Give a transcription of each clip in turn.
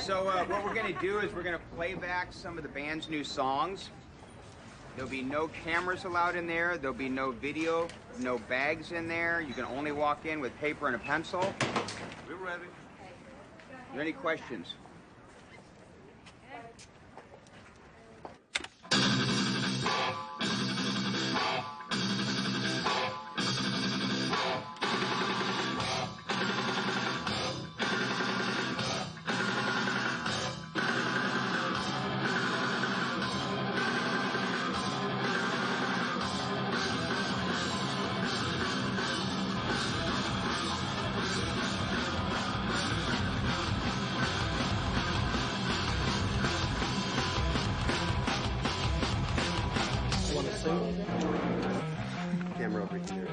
So what we're going to do is we're going to play back some of the band's new songs. There'll be no cameras allowed in there. There'll be no video, no bags in there. You can only walk in with paper and a pencil. We're ready. Are there any questions? Camera over here.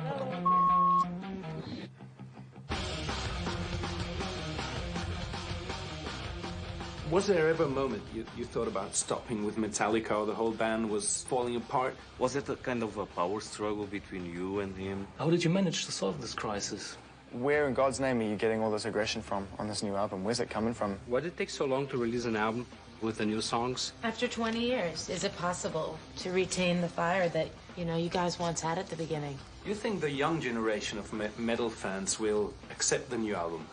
Was there ever a moment you thought about stopping with Metallica, or the whole band was falling apart? Was it a kind of a power struggle between you and him? How did you manage to solve this crisis? Where in God's name are you getting all this aggression from on this new album? Where's it coming from? Why did it take so long to release an album with the new songs? After 20 years, is it possible to retain the fire that, you know, you guys once had at the beginning? You think the young generation of metal fans will accept the new album?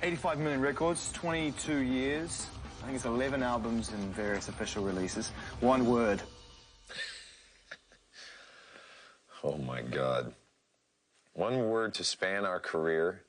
85 million records, 22 years. I think it's 11 albums and various official releases. One word. Oh my God. One word to span our career.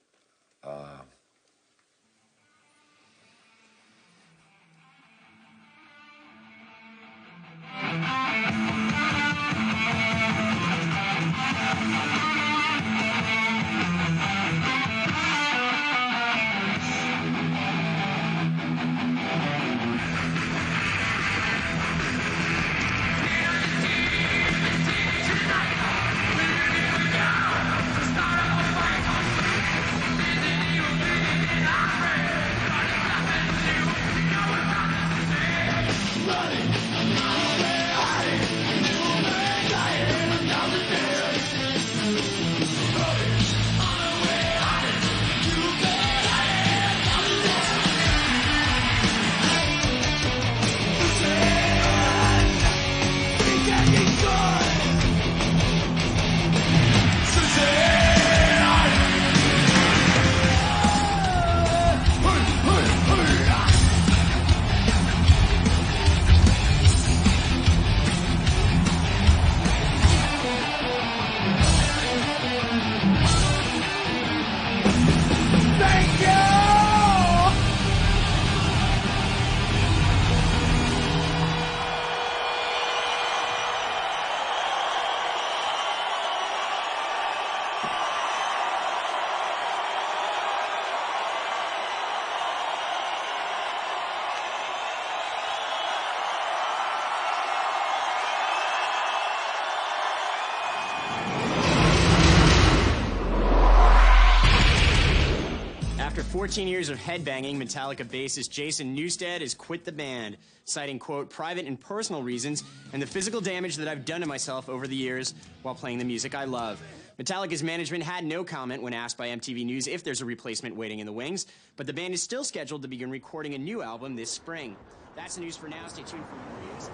After 14 years of headbanging, Metallica bassist Jason Newsted has quit the band, citing, quote, private and personal reasons and the physical damage that I've done to myself over the years while playing the music I love. Metallica's management had no comment when asked by MTV News if there's a replacement waiting in the wings, but the band is still scheduled to begin recording a new album this spring. That's the news for now. Stay tuned for more news.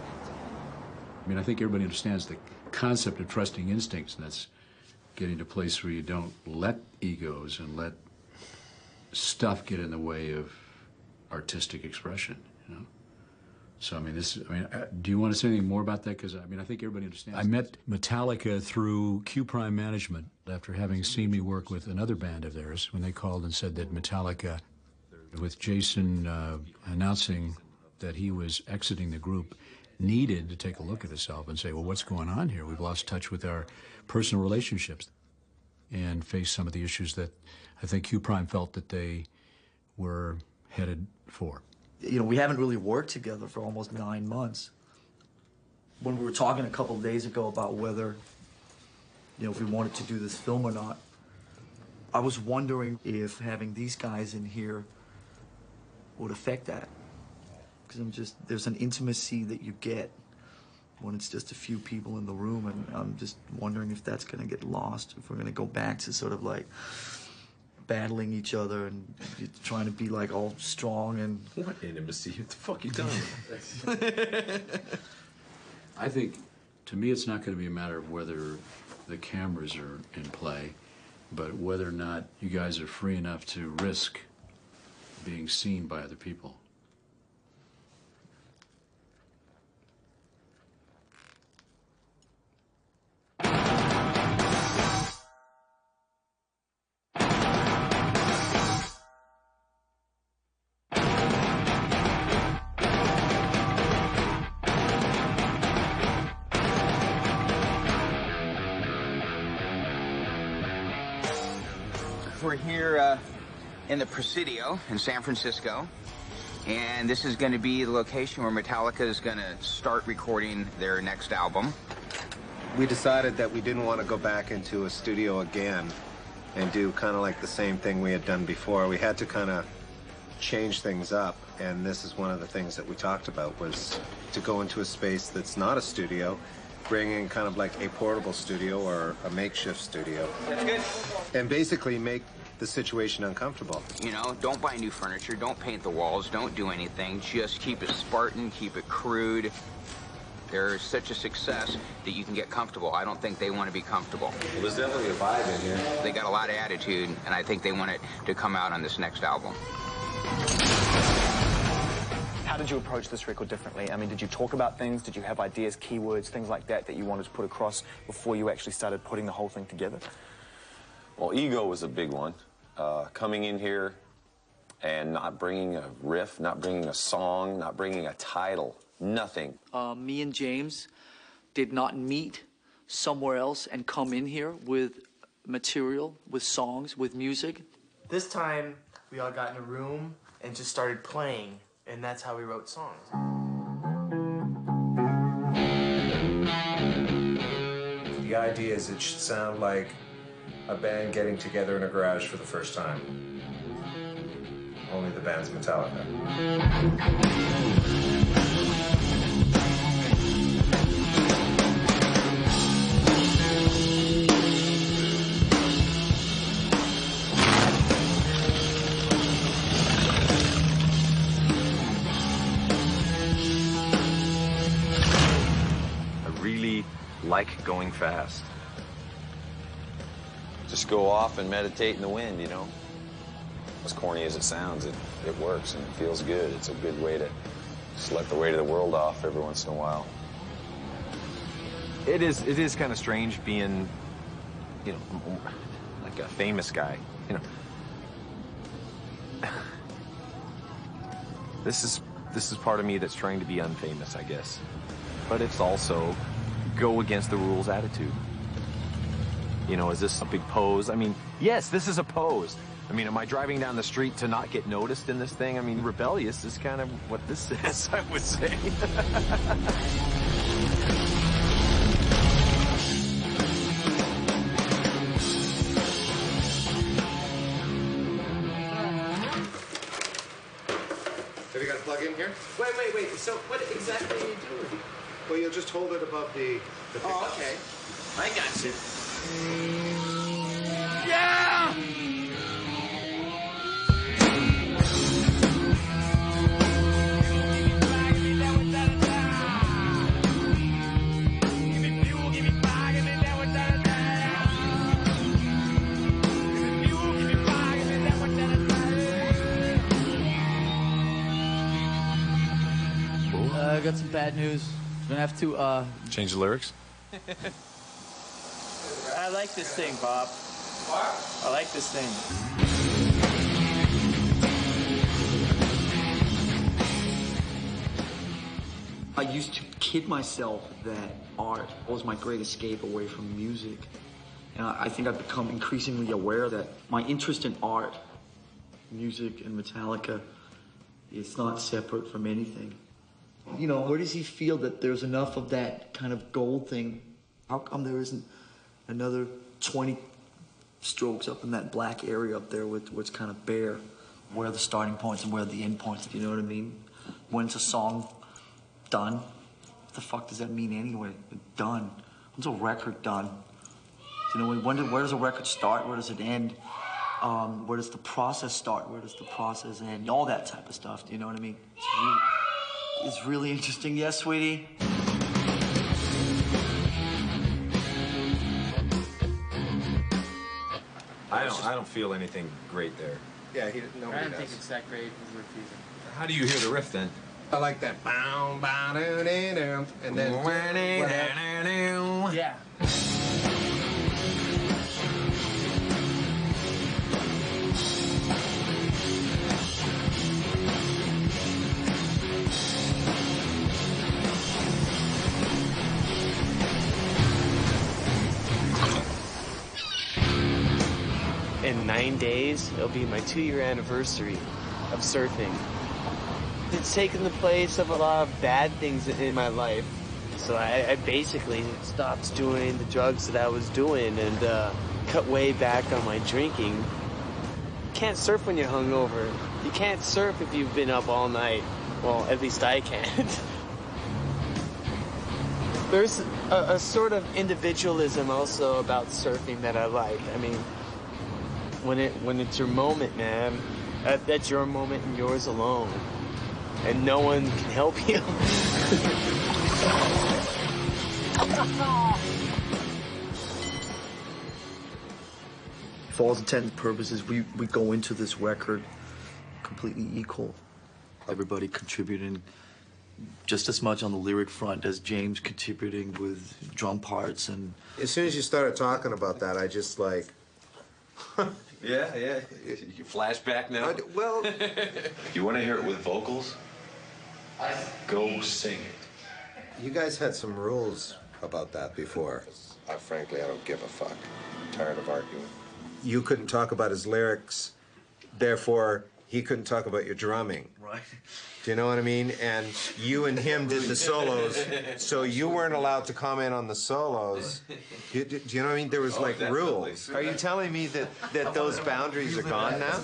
I mean, I think everybody understands the concept of trusting instincts, and that's getting to a place where you don't let egos and let stuff get in the way of artistic expression, you know? So, I mean, do you want to say anything more about that? Because, I mean, I think everybody understands. I met Metallica through Q Prime Management after having seen me work with another band of theirs when they called and said that Metallica, with Jason announcing that he was exiting the group, needed to take a look at himself and say, well, what's going on here? We've lost touch with our personal relationships and face some of the issues that I think Q Prime felt that they were headed for. You know, we haven't really worked together for almost 9 months. When we were talking a couple of days ago about whether, you know, if we wanted to do this film or not, I was wondering if having these guys in here would affect that. Because there's an intimacy that you get when it's just a few people in the room, and I'm just wondering if that's going to get lost, if we're going to go back to sort of like battling each other and trying to be like all strong and... What intimacy? What the fuck you done? I think, to me, it's not going to be a matter of whether the cameras are in play, but whether or not you guys are free enough to risk being seen by other people. We're here in the Presidio in San Francisco, and this is going to be the location where Metallica is going to start recording their next album. We decided that we didn't want to go back into a studio again and do kind of like the same thing we had done before. We had to kind of change things up, and this is one of the things that we talked about, was to go into a space that's not a studio, bring in kind of like a portable studio or a makeshift studio. That's good. And basically make the situation uncomfortable. You know, don't buy new furniture, don't paint the walls, don't do anything. Just keep it Spartan, keep it crude. They're such a success that you can get comfortable. I don't think they want to be comfortable. Well, there's definitely a vibe in here. They got a lot of attitude, and I think they want it to come out on this next album. How did you approach this record differently? I mean, did you talk about things? Did you have ideas, keywords, things like that you wanted to put across before you actually started putting the whole thing together? Well, ego was a big one. Coming in here and not bringing a riff, not bringing a song, not bringing a title, nothing. Me and James did not meet somewhere else and come in here with material, with songs, with music. This time, we all got in a room and just started playing, and that's how we wrote songs. The idea is it should sound like a band getting together in a garage for the first time. Only the band's Metallica. I really like going fast. Just go off and meditate in the wind, you know? As corny as it sounds, it works and it feels good. It's a good way to just let the weight of the world off every once in a while. It is kind of strange being, you know, like a famous guy, you know. This is part of me that's trying to be unfamous, I guess. But it's also go against the rules attitude. You know, is this a big pose? I mean, yes, this is a pose. I mean, am I driving down the street to not get noticed in this thing? I mean, rebellious is kind of what this is, I would say. Have you got a plug in here? Wait. So what exactly are you doing? Well, you'll just hold it above the pickup. Oh, okay. I got you. Yeah! I got some bad news. I'm gonna have to, Change the lyrics? I like this thing, Bob. What? I like this thing. I used to kid myself that art was my great escape away from music. And I think I've become increasingly aware that my interest in art, music, and Metallica, it's not separate from anything. You know, where does he feel that there's enough of that kind of gold thing? How come there isn't another 20 strokes up in that black area up there where it's kind of bare? Where are the starting points and where are the end points, do you know what I mean? When's a song done? What the fuck does that mean anyway? Done. When's a record done? You know, where does a record start? Where does it end? Where does the process start? Where does the process end? All that type of stuff, do you know what I mean? It's really interesting. Yes, sweetie? I don't feel anything great there. Yeah, I nobody don't think does. it's that great. He's refusing. How do you hear the riff then? I like that. Bow, bow, doo, doo, doo, and then whatever. Yeah. In 9 days, it'll be my 2-year anniversary of surfing. It's taken the place of a lot of bad things in my life. So I basically stopped doing the drugs that I was doing and cut way back on my drinking. You can't surf when you're hungover. You can't surf if you've been up all night. Well, at least I can't. There's a sort of individualism also about surfing that I like. I mean, when it's your moment, man, that's your moment and yours alone. And no one can help you. For all intents and purposes, we go into this record completely equal. Everybody contributing just as much on the lyric front as James contributing with drum parts and... As soon as you started talking about that, I just like... Yeah. You flashback now? Well... You want to hear it with vocals? Go sing it. You guys had some rules about that before. Frankly, I don't give a fuck. I'm tired of arguing. You couldn't talk about his lyrics, therefore he couldn't talk about your drumming. Right. Do you know what I mean? And you and him did the solos, so you weren't allowed to comment on the solos. Do you know what I mean? There was like rules. Are you telling me that those boundaries are gone now?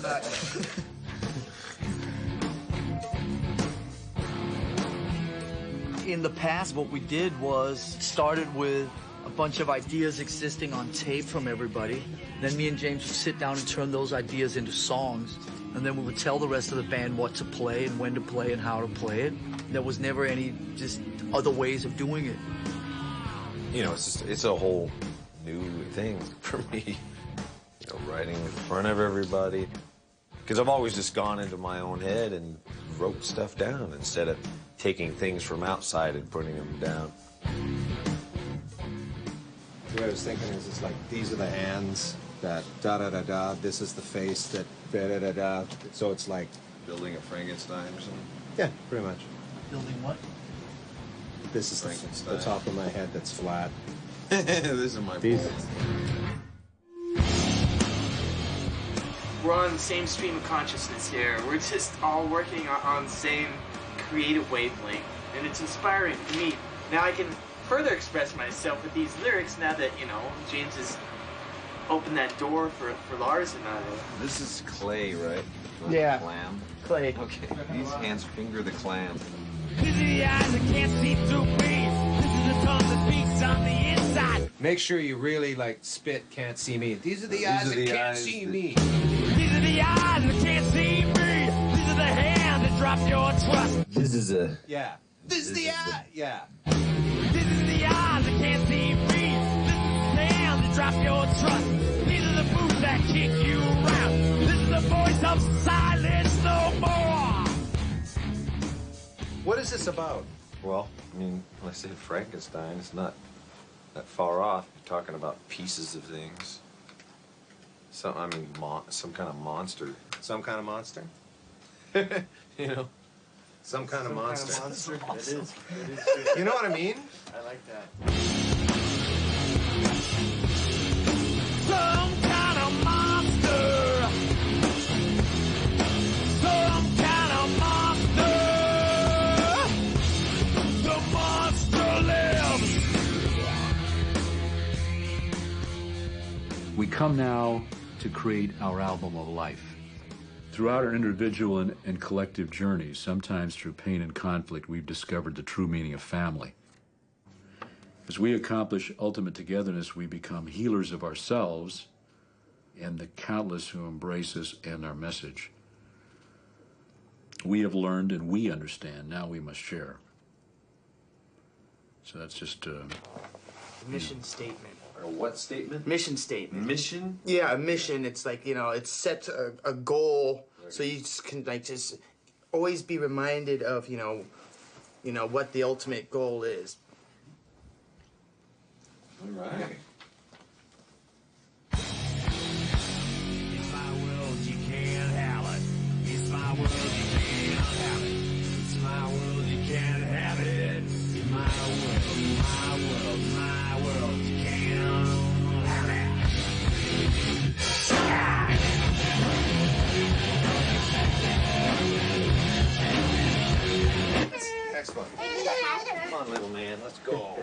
In the past, what we did was started with a bunch of ideas existing on tape from everybody. Then me and James would sit down and turn those ideas into songs. And then we would tell the rest of the band what to play and when to play and how to play it. There was never any just other ways of doing it. You know, it's a whole new thing for me. You know, writing in front of everybody. Because I've always just gone into my own head and wrote stuff down instead of taking things from outside and putting them down. The way I was thinking is, it's like, these are the hands that da-da-da-da, this is the face that da-da-da-da. So it's like... Building a Frankenstein or something? Yeah, pretty much. Building what? This is the top of my head that's flat. This is my balls. We're on the same stream of consciousness here. We're just all working on the same creative wavelength, and it's inspiring for me. Now I can further express myself with these lyrics now that, you know, James has opened that door for Lars and I. This is clay, right? Yeah. Clam? Clay. Okay, these hands finger the clam. These are the eyes that can't see through me. This is the tongue that speaks on the inside. Make sure you really, like, spit, can't see me. These are the eyes that can't see me. These are the eyes that can't see me. These are the hands that drop your trust. This is a... Yeah. This is the eye. Yeah. This is the eyes that can't see me. This is the hands that drop your trust. These are the boots that kick you around. This is the voice of silence no more. What is this about? Well, I mean, when I say Frankenstein, it's not that far off. You're talking about pieces of things. Some kind of monster. Some kind of monster? You know? Some kind of monster. It is. You know what I mean? I like that. Some kind of monster. Some kind of monster. The monster lives. We come now to create our album of life. Throughout our individual and collective journeys, sometimes through pain and conflict, we've discovered the true meaning of family. As we accomplish ultimate togetherness, we become healers of ourselves and the countless who embrace us and our message. We have learned and we understand. Now we must share. So that's just Mission statement. A what statement? Mission statement. Mission? Yeah, a mission. It's like, you know, it sets a goal, so you just can like just always be reminded of, you know what the ultimate goal is. All right. It's my world, you can't have it. It's my world, you can't have it. It's my world, you can't have it. It's my world, my world, my world, you can't have it. Excellent. Come on, little man, let's go.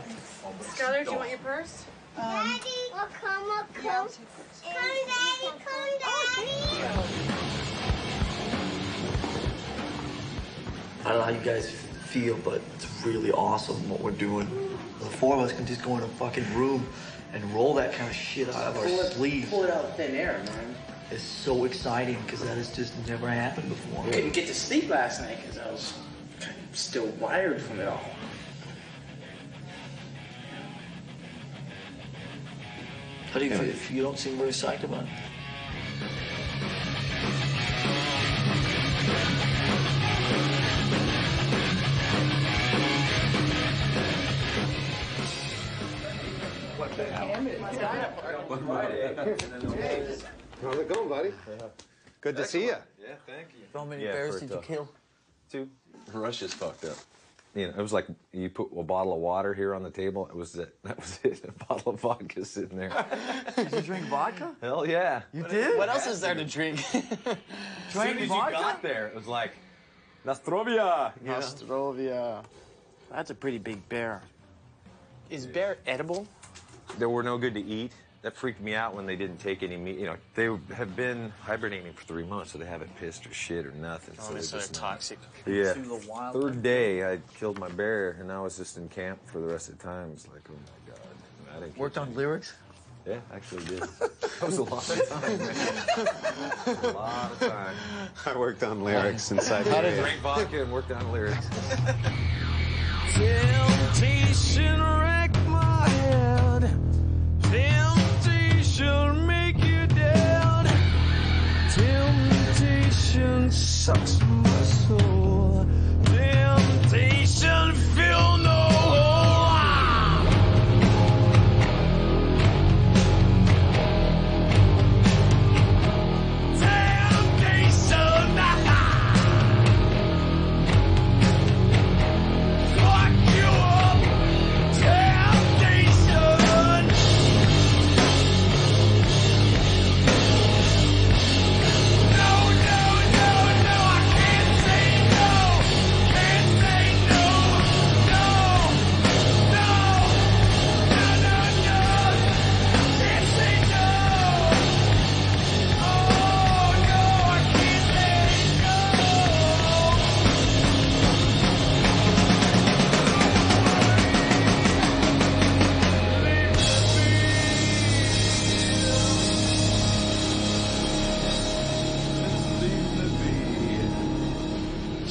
Skylar, do you want your purse? Daddy, well, come. Come, Daddy, come, Daddy. I don't know how you guys feel, but it's really awesome what we're doing. The four of us can just go in a fucking room and roll that kind of shit out of our sleeves. Pull it out of thin air, man. It's so exciting because that has just never happened before. I couldn't get to sleep last night because I was kind of still wired from it all. How do you feel if you don't seem very psyched about it? What the hell? How's it going, buddy? Good to see you. Yeah, thank you. How many bears did you kill? 2. Russia's fucked up. You know, it was like you put a bottle of water here on the table. It was it. That was it. A bottle of vodka sitting there. Did you drink vodka? Hell yeah. You did? What else is there to drink? As soon as you got there, it was like, Nostrovia. You know? Nostrovia. That's a pretty big bear. Is bear edible? They were no good to eat. That freaked me out when they didn't take any meat. You know, they have been hibernating for 3 months, so they haven't pissed or shit or nothing. Oh, so they're toxic. Yeah. Third day, I killed my bear, and I was just in camp for the rest of the time. It's like, oh my God. I didn't Worked on lyrics? Yeah, actually did. That was a lot of time, man. A lot of time. I worked on lyrics inside I the drank vodka and worked on lyrics. Temptation wreck my head. Temptation make you dead. Temptation sucks my soul. Temptation fill no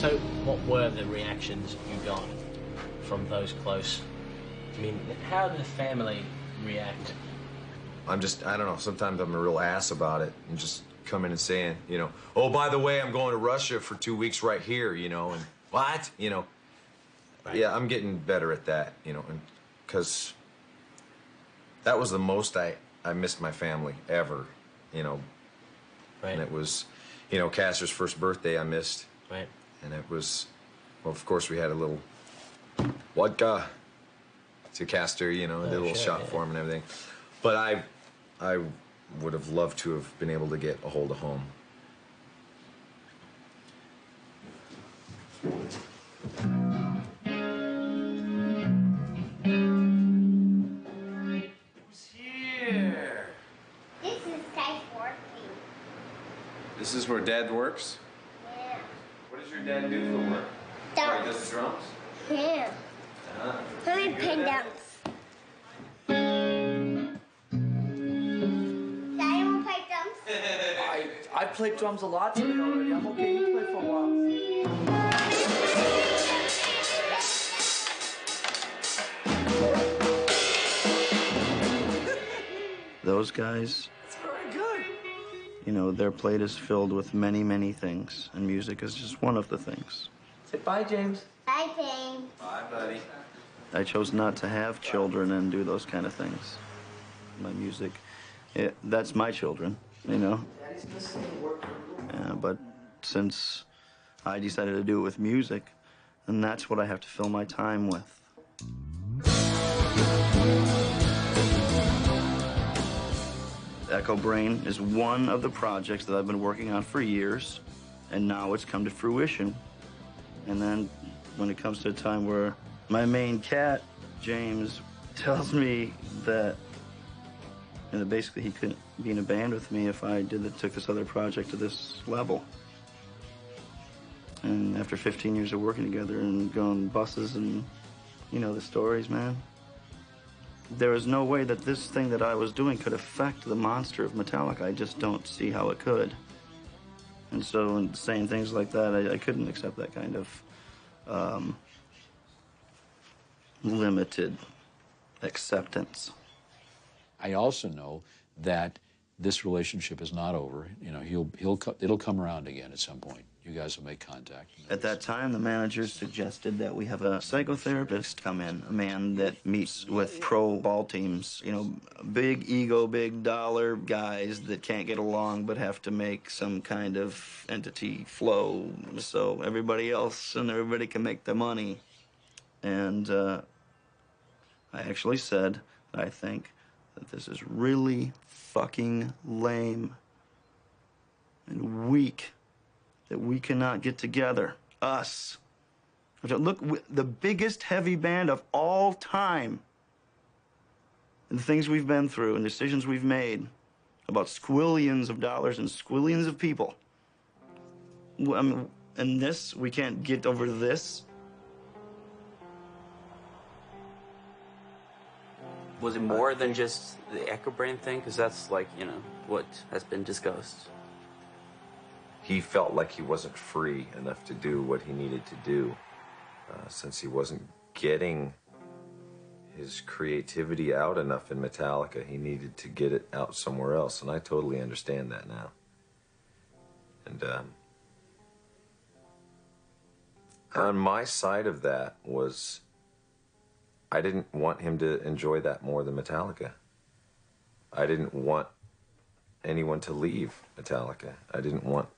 So, what were the reactions you got from those close? I mean, how did the family react? I don't know, sometimes I'm a real ass about it and just coming and saying, you know, oh, by the way, I'm going to Russia for 2 weeks right here, you know, and what? You know, right. Yeah, I'm getting better at that, you know, and because that was the most I missed my family ever, you know. Right. And it was, you know, Castor's first birthday I missed. Right. And it was, well, of course, we had a little vodka to Castor, you know, did a little shot for him and everything. But I would have loved to have been able to get a hold of home. Who's here? This is Dad's working. This is where Dad works? Yeah. What does your dad do for work? Drums. He does the drums? Yeah. Ah, Let me is he good pin at down. that? Daddy, wanna play drums? I played drums a lot today already. I'm okay. You play for a while. Those guys, It's very good. you know, their plate is filled with many, many things, and music is just one of the things. Say bye, James. Bye, James. Bye, buddy. I chose not to have children and do those kind of things. My music, that's my children, you know. But since I decided to do it with music, then that's what I have to fill my time with. Echo Brain is one of the projects that I've been working on for years, and now it's come to fruition. And then when it comes to a time where my main cat, James, tells me that, basically he couldn't be in a band with me if I took this other project to this level. And after 15 years of working together and going buses and, you know, the stories, man, there is no way that this thing that I was doing could affect the monster of Metallica. I just don't see how it could. And so in saying things like that, I couldn't accept that kind of limited acceptance. I also know that this relationship is not over. You know, it'll come around again at some point. You guys will make contact. At that time, the manager suggested that we have a psychotherapist come in, a man that meets with pro ball teams, you know, big ego, big dollar guys that can't get along but have to make some kind of entity flow so everybody else and everybody can make the money. And I actually said, I think, that this is really fucking lame and weak that we cannot get together, us. Look, the biggest heavy band of all time, and the things we've been through and decisions we've made about squillions of dollars and squillions of people. I mean, and this, we can't get over this. Was it more than just the Echo Brain thing? Because that's like, you know, what has been discussed. He felt like he wasn't free enough to do what he needed to do, since he wasn't getting his creativity out enough in Metallica. He needed to get it out somewhere else, and I totally understand that now. And on my side of that was, I didn't want him to enjoy that more than Metallica. I didn't want anyone to leave Metallica. I didn't want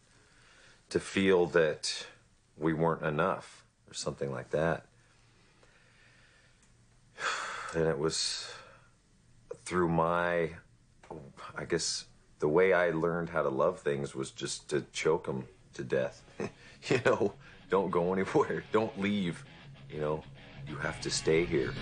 to feel that we weren't enough or something like that. And it was through my, I guess, the way I learned how to love things was just to choke them to death. You know, don't go anywhere, don't leave, you know, you have to stay here.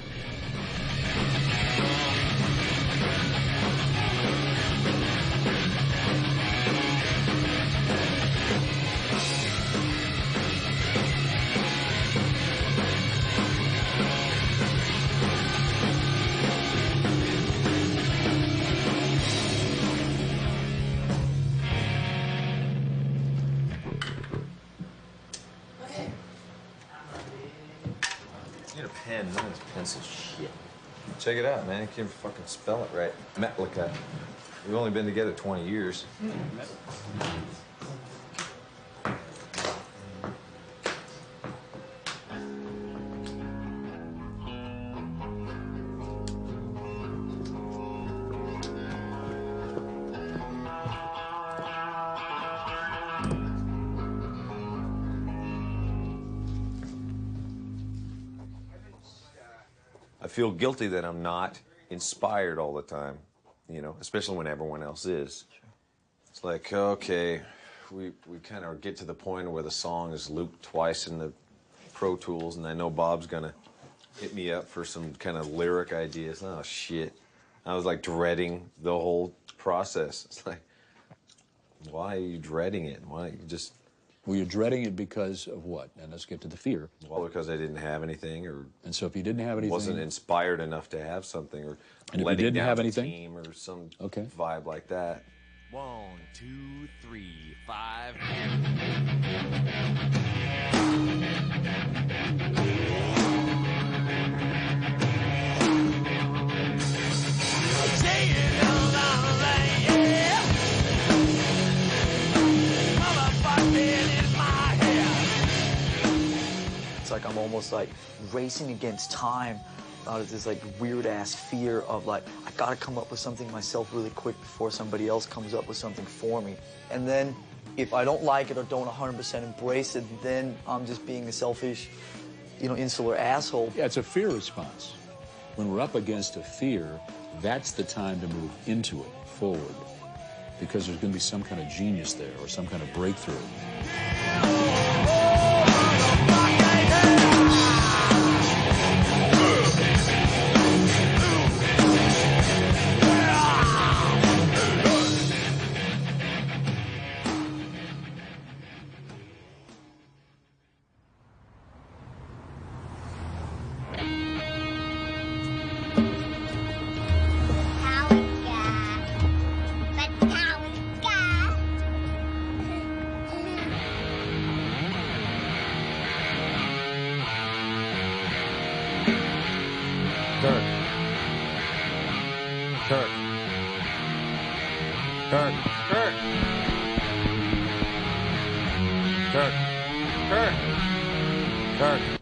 Pen, no one's pencil shit. Check it out, man. You can't even fucking spell it right. Metallica. We've only been together 20 years. I feel guilty that I'm not inspired all the time, you know, especially when everyone else is. Sure. It's like, okay, we kind of get to the point where the song is looped twice in the Pro Tools, and I know Bob's gonna hit me up for some kind of lyric ideas. Oh, shit. I was like dreading the whole process. It's like, why are you dreading it? Why don't you just... Were you dreading it because of what? And let's get to the fear. Well, because I didn't have anything, or... And so if you didn't have anything... Wasn't inspired enough to have something, or and if letting you didn't down have the anything? team, or some vibe like that. 1, 2, 3, 5. It's like I'm almost like racing against time out of this like weird ass fear of like, I gotta come up with something myself really quick before somebody else comes up with something for me. And then if I don't like it or don't 100% embrace it, then I'm just being a selfish, you know, insular asshole. Yeah, it's a fear response. When we're up against a fear, that's the time to move into it, forward. Because there's going to be some kind of genius there or some kind of breakthrough.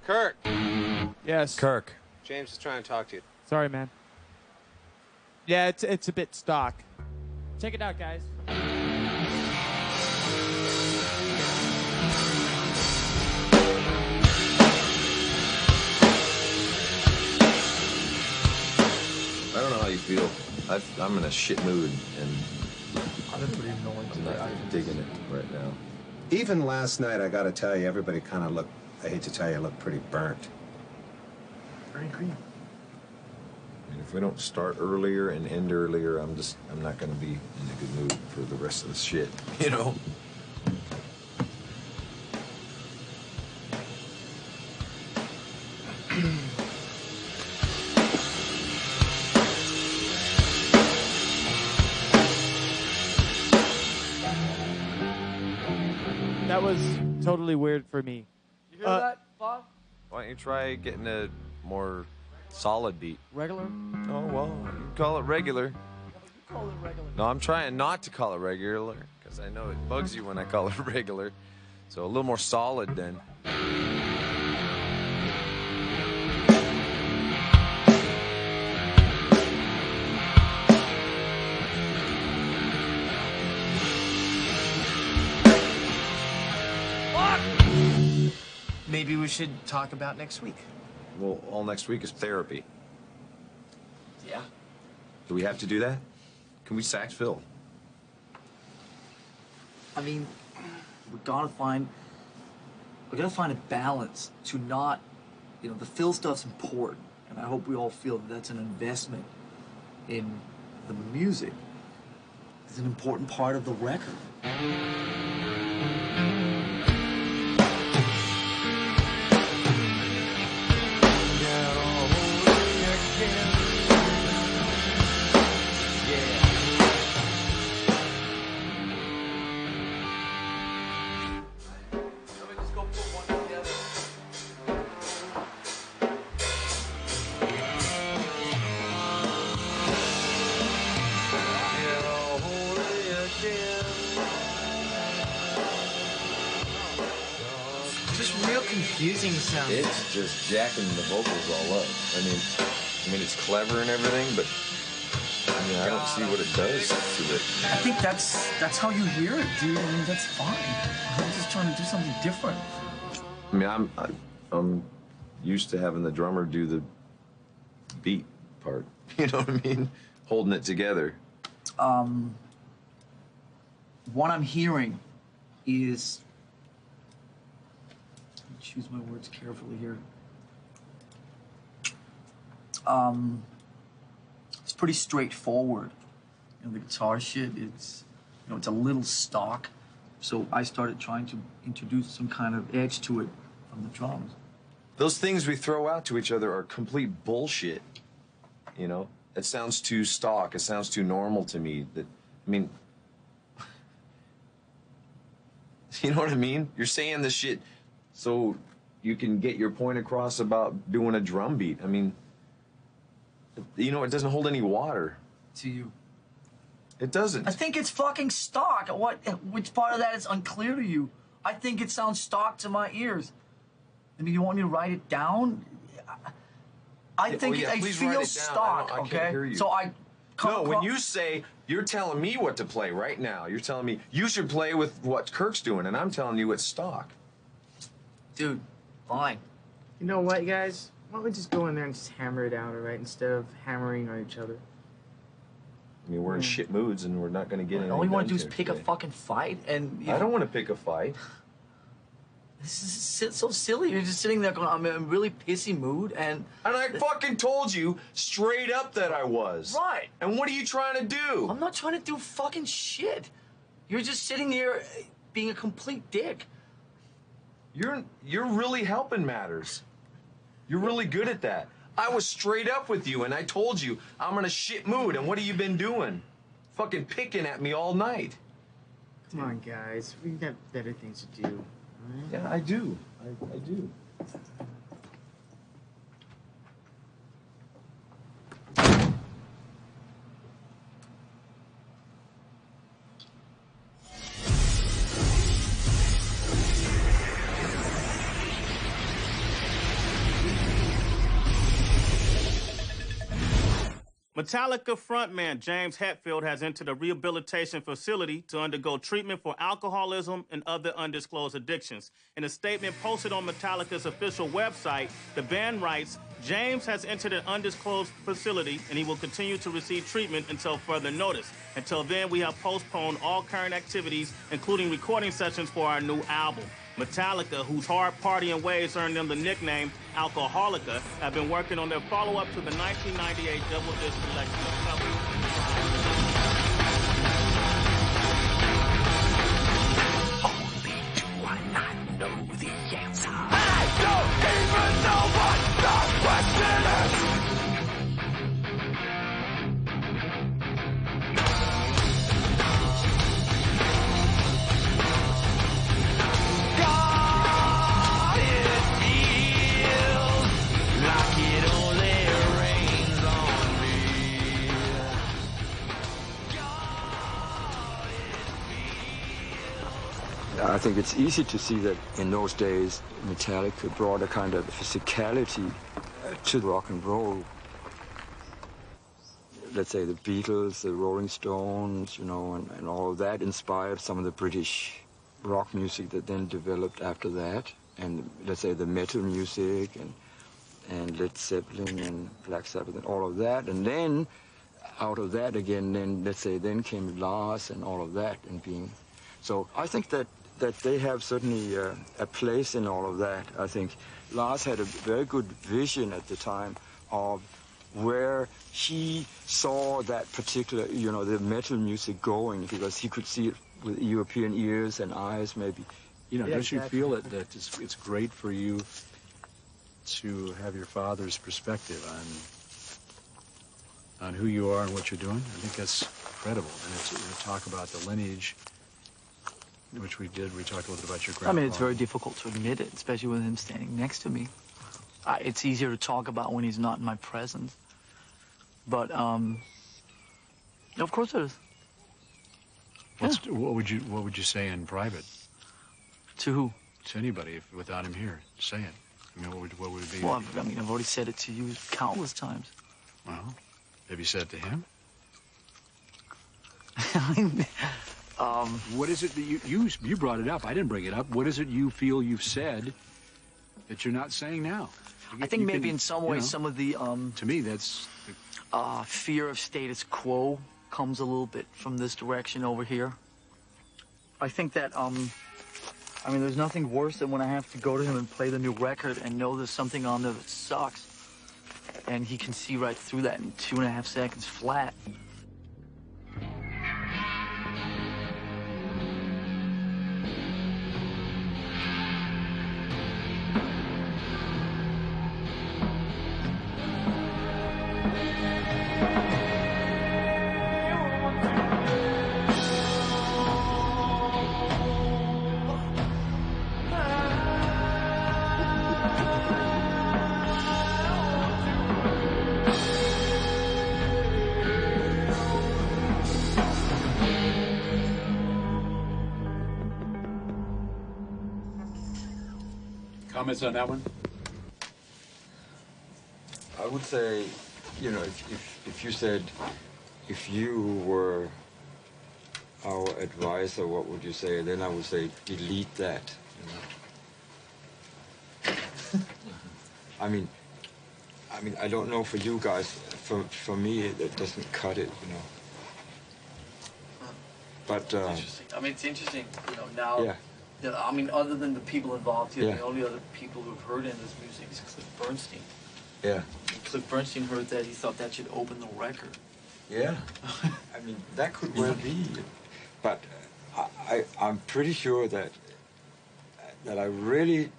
Kirk. Yes. Kirk. James is trying to talk to you. Sorry, man. Yeah, it's a bit stock. Check it out, guys. I don't know how you feel. I'm in a shit mood, and I don't even know I'm not digging it right now. Even last night, I gotta tell you, everybody kind of looked, I hate to tell you, looked pretty burnt. I agree. And if we don't start earlier and end earlier, I'm not going to be in a good mood for the rest of this shit, you know? That was totally weird for me. You hear that, Bob? Why don't you try getting a more solid beat? Regular? Oh, well, you can call it regular. You call it regular. No, I'm trying not to call it regular, because I know it bugs you when I call it regular. So a little more solid then. Maybe we should talk about next week. Well, all next week is therapy. Yeah. Do we have to do that? Can we sax Phil? I mean, we gotta find a balance to not, you know, the Phil stuff's important, and I hope we all feel that that's an investment in the music. It's an important part of the record. Confusing sound. It's just jacking the vocals all up. I mean, it's clever and everything, but I don't see what it does to it. I think that's how you hear it, dude. I mean, that's fine. I'm just trying to do something different. I mean, I'm used to having the drummer do the beat part. You know what I mean? Holding it together. What I'm hearing is, choose my words carefully here. It's pretty straightforward. You know, the guitar shit, it's a little stock. So I started trying to introduce some kind of edge to it from the drums. Those things we throw out to each other are complete bullshit. You know? It sounds too stock. It sounds too normal to me. I mean, You know what I mean? You're saying this shit so you can get your point across about doing a drum beat. I mean, you know, it doesn't hold any water. To you. It doesn't. I think it's fucking stock. Which part of that is unclear to you? I think it sounds stock to my ears. I mean, you want me to write it down? I think it feels stock, I okay? can't hear you. So No, when you say, you're telling me what to play right now. You're telling me you should play with what Kirk's doing, and I'm telling you it's stock. Dude, fine. You know what, guys? Why don't we just go in there and just hammer it out, all right? Instead of hammering on each other. I mean, we're in shit moods, and we're not going to get anything All you want to done do is pick today. a fucking fight, and... I don't want to pick a fight. This is so silly. You're just sitting there going, I'm in a really pissy mood, and... And I fucking told you straight up that I was. Right. And what are you trying to do? I'm not trying to do fucking shit. You're just sitting here being a complete dick. You're really helping matters. You're really good at that. I was straight up with you, and I told you I'm in a shit mood, and what have you been doing? Fucking picking at me all night. Come on, guys. We got better things to do. Right? Yeah, I do. I do. Metallica frontman James Hetfield has entered a rehabilitation facility to undergo treatment for alcoholism and other undisclosed addictions. In a statement posted on Metallica's official website, the band writes, James has entered an undisclosed facility and he will continue to receive treatment until further notice. Until then, we have postponed all current activities, including recording sessions for our new album. Metallica, whose hard partying ways earned them the nickname Alcoholica, have been working on their follow-up to the 1998 double disc collection of covers. Only do I not know the answer. I don't even know what the question is. I think it's easy to see that in those days, Metallica brought a kind of physicality to rock and roll. Let's say the Beatles, the Rolling Stones, you know, and all of that inspired some of the British rock music that then developed after that. And let's say the metal music and Led Zeppelin and Black Sabbath and all of that. And then out of that again, then let's say then came Lars and all of that and being. So I think that they have certainly a place in all of that. I think Lars had a very good vision at the time of where he saw that particular, you know, the metal music going, because he could see it with European ears and eyes, maybe. You know, don't you feel that it's great for you to have your father's perspective on who you are and what you're doing? I think that's incredible. And to talk about the lineage, which we did. We talked a little bit about your grandpa. I mean, it's very difficult to admit it, especially with him standing next to me. It's easier to talk about when he's not in my presence. But, of course it is. What would you say in private? To who? To anybody, without him here. Say it. I mean, what would it be? Well, I've already said it to you countless times. Well, have you said it to him? What is it that you brought it up? I didn't bring it up. What is it you feel you've said that you're not saying now? I think maybe in some ways some of the to me that's fear of status quo comes a little bit from this direction over here. I think that I mean, there's nothing worse than when I have to go to him and play the new record and know there's something on there that sucks, and he can see right through that in 2.5 seconds flat. Comments on that one? I would say, you know, if you said, if you were our advisor, what would you say? Then I would say, delete that. You know? I mean, I don't know for you guys. For me, it doesn't cut it, you know. But Interesting. I mean, it's interesting, you know, now. Yeah. I mean, other than the people involved here, Yeah. the only other people who've heard in this music is Cliff Bernstein. Yeah. When Cliff Bernstein heard that, he thought that should open the record. Yeah. I mean, that could well be. But I'm pretty sure that I really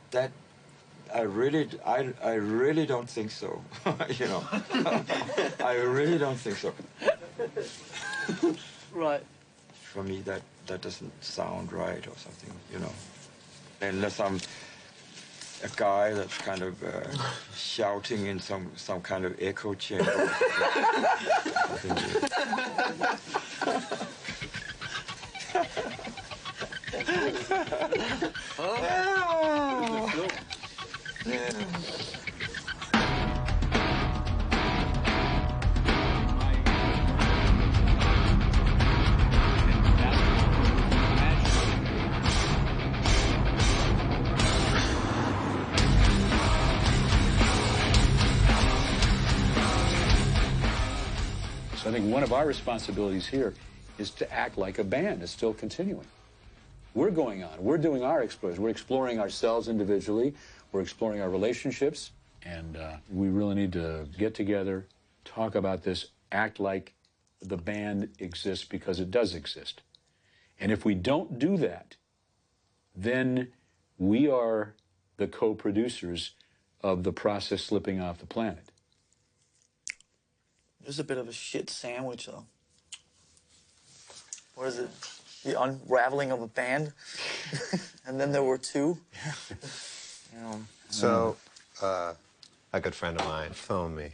don't think so. You know. I really don't think so. Right. For me, that doesn't sound right or something, you know. Unless I'm a guy that's kind of shouting in some kind of echo chamber. So I think one of our responsibilities here is to act like a band. It's still continuing. We're going on. We're doing our exploration. We're exploring ourselves individually. We're exploring our relationships. And we really need to get together, talk about this, act like the band exists because it does exist. And if we don't do that, then we are the co-producers of the process slipping off the planet. There's a bit of a shit sandwich, though. What is it? The unraveling of a band? And then there were two? You know. So, a good friend of mine phoned me,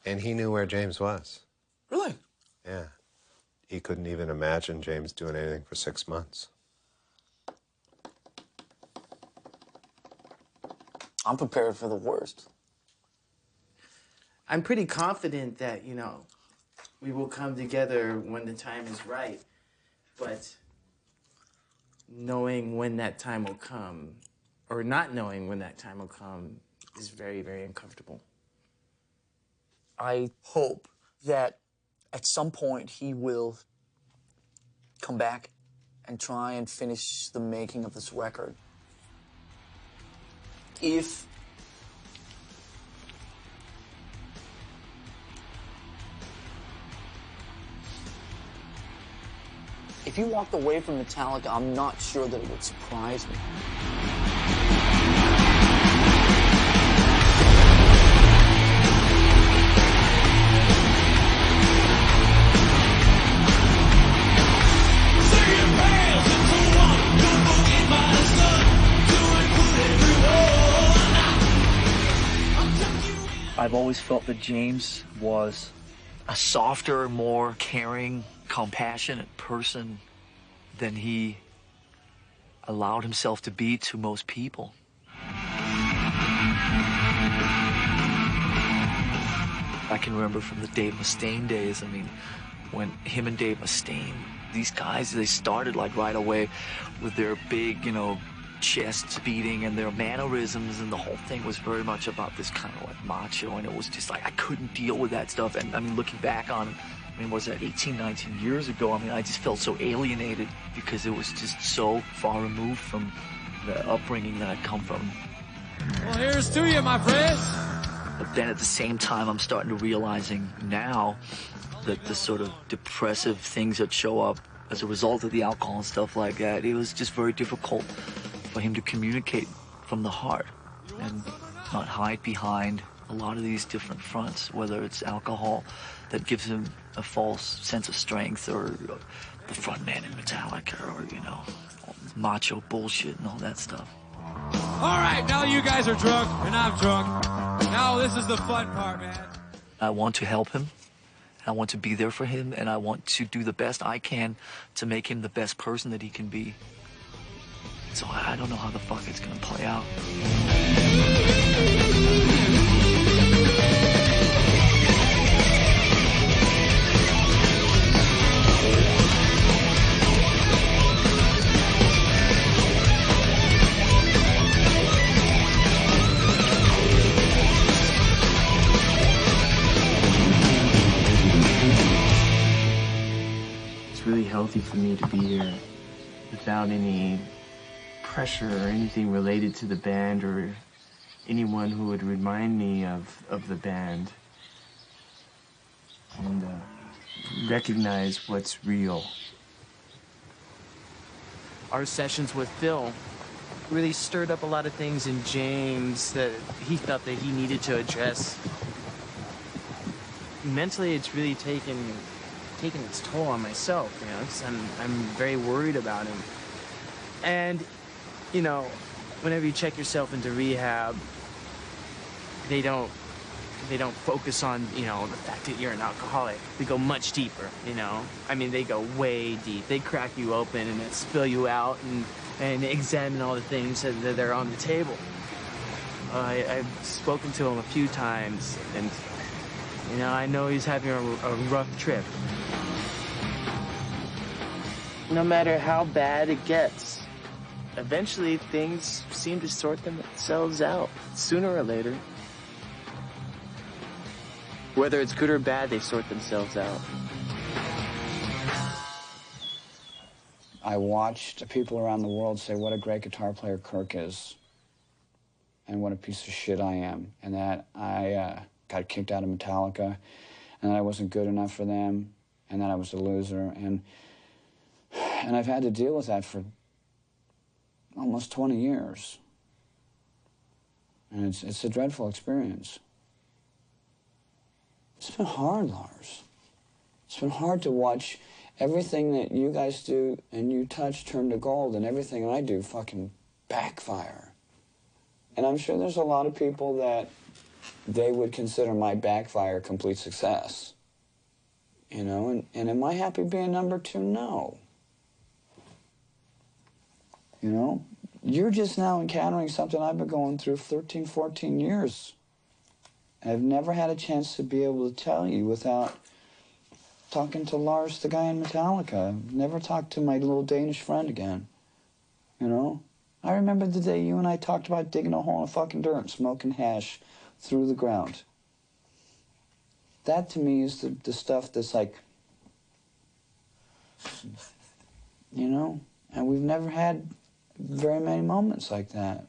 and he knew where James was. Really? Yeah. He couldn't even imagine James doing anything for 6 months. I'm prepared for the worst. I'm pretty confident that, you know, we will come together when the time is right. But knowing when that time will come, or not knowing when that time will come, is very, very uncomfortable. I hope that at some point he will come back and try and finish the making of this record. If you walked away from Metallica, I'm not sure that it would surprise me. I've always felt that James was a softer, more caring, compassionate person than he allowed himself to be to most people. I can remember from the Dave Mustaine days, I mean, when him and Dave Mustaine, these guys, they started like right away with their big, you know, chest beating and their mannerisms, and the whole thing was very much about this kind of like macho, and it was just like I couldn't deal with that stuff. And I mean, looking back on it, I mean, was that 18, 19 years ago? I mean, I just felt so alienated because it was just so far removed from the upbringing that I'd come from. Well, here's to you, my friends. But then at the same time, I'm starting to realizing now that the sort of depressive things that show up as a result of the alcohol and stuff like that, it was just very difficult for him to communicate from the heart and not hide behind a lot of these different fronts, whether it's alcohol that gives him a false sense of strength, or the front man in Metallica, or, you know, macho bullshit and all that stuff. All right, now you guys are drunk and I'm drunk. Now this is the fun part, man. I want to help him. I want to be there for him, and I want to do the best I can to make him the best person that he can be. So I don't know how the fuck it's gonna play out. me to be here without any pressure or anything related to the band or anyone who would remind me of the band and recognize what's real. Our sessions with Phil really stirred up a lot of things in James that he felt that he needed to address. Mentally, it's really taken its toll on myself, you know, 'cause I'm very worried about him. And, you know, whenever you check yourself into rehab, they don't focus on, you know, the fact that you're an alcoholic. They go much deeper, you know. I mean, they go way deep. They crack you open and then spill you out and examine all the things that are on the table. I've spoken to him a few times, and, you know, I know he's having a rough trip. No matter how bad it gets, eventually things seem to sort themselves out, sooner or later. Whether it's good or bad, they sort themselves out. I watched people around the world say what a great guitar player Kirk is and what a piece of shit I am, and that I got kicked out of Metallica and that I wasn't good enough for them and that I was a loser, and I've had to deal with that for almost 20 years. And it's a dreadful experience. It's been hard, Lars. It's been hard to watch everything that you guys do and you touch turn to gold, and everything I do fucking backfire. And I'm sure there's a lot of people that they would consider my backfire complete success. You know, and am I happy being number 2? No. You know, you're just now encountering something I've been going through 13, 14 years. And I've never had a chance to be able to tell you without talking to Lars, the guy in Metallica. I've never talked to my little Danish friend again. You know? I remember the day you and I talked about digging a hole in fucking dirt and smoking hash through the ground. That to me is the stuff that's like, you know? And we've never had very many moments like that.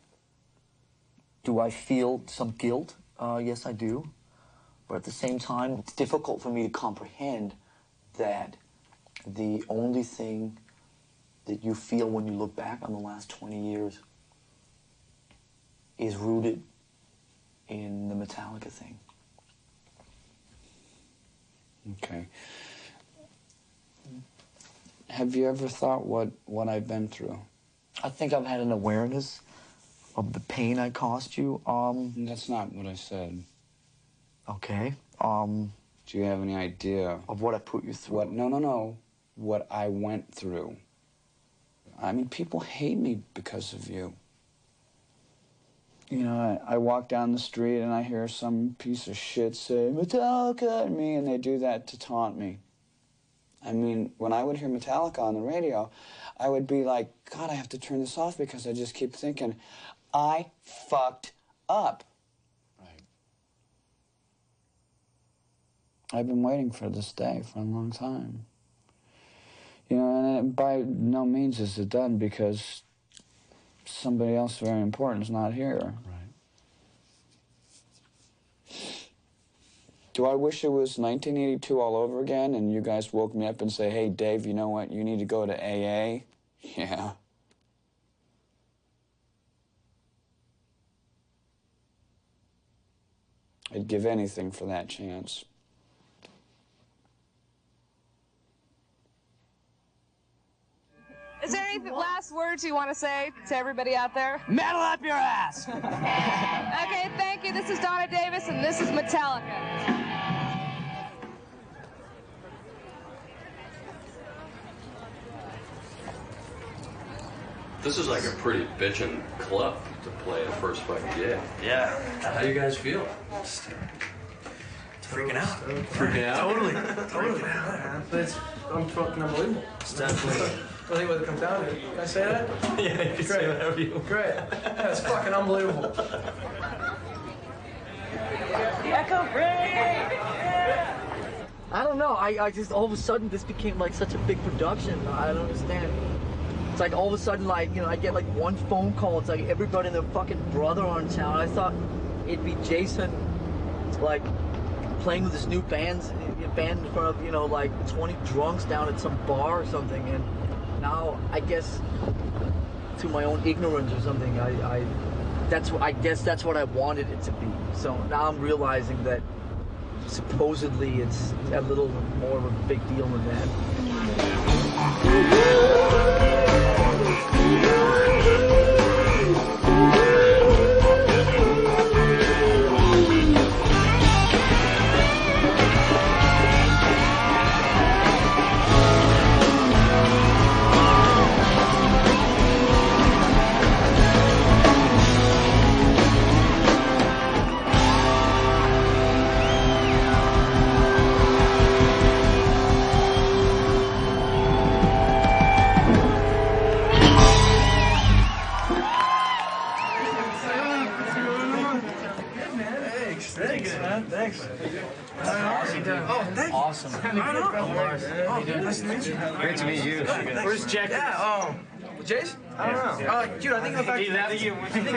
Do I feel some guilt? Yes, I do. But at the same time, it's difficult for me to comprehend that the only thing that you feel when you look back on the last 20 years is rooted in the Metallica thing. Okay. Have you ever thought what I've been through? I think I've had an awareness of the pain I caused you. That's not what I said. Okay. Do you have any idea of what I put you through? No. What I went through. I mean, people hate me because of you. You know, I walk down the street and I hear some piece of shit say, Metallica at me, and they do that to taunt me. I mean, when I would hear Metallica on the radio, I would be like, God, I have to turn this off because I just keep thinking, I fucked up. Right. I've been waiting for this day for a long time. You know, and by no means is it done because somebody else very important is not here. Right. Do I wish it was 1982 all over again and you guys woke me up and say, hey, Dave, you know what? You need to go to AA? Yeah. I'd give anything for that chance. Is there any last words you want to say to everybody out there? Metal up your ass! Okay, thank you. This is Donna Davis, and this is Metallica. This is like a pretty bitchin' club to play a first fucking gig. Yeah. How do you guys feel? Freaking out. Freaking out? Totally. I'm fucking unbelievable. It's definitely. I think what it comes down to. Can I say that? Yeah, you can say whatever you want. Great. Yeah, it's fucking unbelievable. Echo break! I don't know. I just, all of a sudden, this became like such a big production. I don't understand. It's like all of a sudden, like, you know, I get like one phone call. It's like everybody and their fucking brother are in town. I thought it'd be Jason, like, playing with this new band in front of, you know, like 20 drunks down at some bar or something. And now, I guess, to my own ignorance or something, I guess that's what I wanted it to be. So now I'm realizing that supposedly it's a little more of a big deal than that. Thanks. Oh, thanks. Awesome. Nice to meet you. Great to meet you. Where's Jack? Yeah, Jace? I don't know. Dude, I think he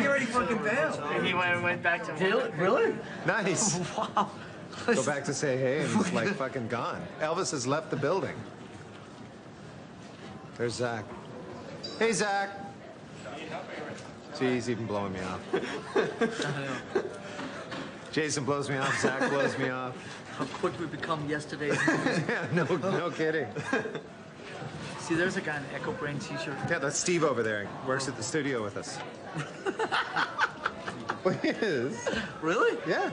already fucking bailed. He went back to Really? Nice. Wow. Go back to say hey, and he's like fucking gone. Elvis has left the building. There's Zach. Hey, Zach. See, he's even blowing me off. Jason blows me off, Zach blows me off. How quick we become yesterday's Yeah, no kidding. See, there's a guy in an Echo Brain t-shirt. Yeah, that's Steve over there. He works at the studio with us. Well, he is. Really? Yeah.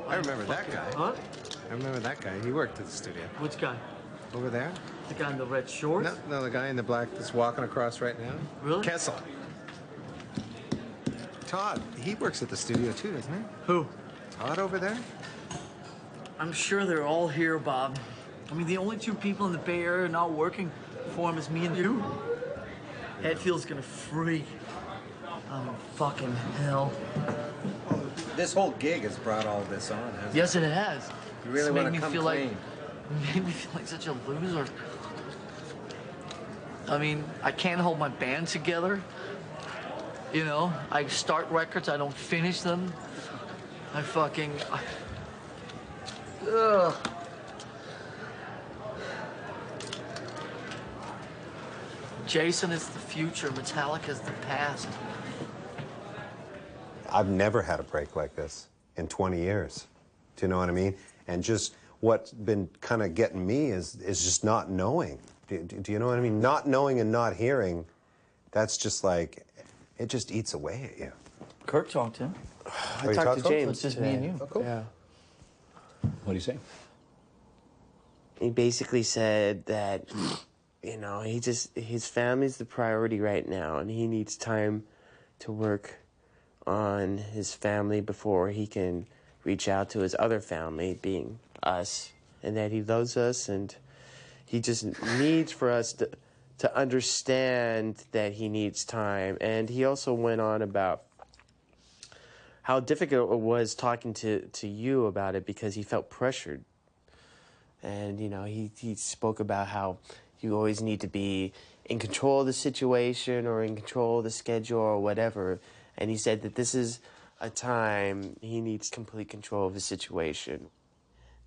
I remember that guy. Huh? I remember that guy. He worked at the studio. Which guy? Over there? The guy in the red shorts? No, the guy in the black that's walking across right now. Really? Kessel. Todd, he works at the studio too, doesn't he? Who? Todd over there? I'm sure they're all here, Bob. I mean, the only two people in the Bay Area not working for him is me and you. Hetfield's gonna freak. Oh, fucking hell. This whole gig has brought all this on, hasn't it? Yes, it has. You really It's want made to me come feel clean. made me feel like such a loser. I mean, I can't hold my band together. You know, I start records, I don't finish them. Ugh. Jason is the future, Metallica is the past. I've never had a break like this in 20 years. Do you know what I mean? And just what's been kind of getting me is just not knowing. Do you know what I mean? Not knowing and not hearing, that's just like, it just eats away at you. Kurt talked to him. I talked to James. It's just me and you. Oh, cool. Yeah. What do you say? He basically said that, you know, his family's the priority right now, and he needs time to work on his family before he can reach out to his other family, being us, and that he loves us, and he just needs for us to understand that he needs time. And he also went on about how difficult it was talking to you about it because he felt pressured. And, you know, he spoke about how you always need to be in control of the situation or in control of the schedule or whatever. And he said that this is a time he needs complete control of the situation.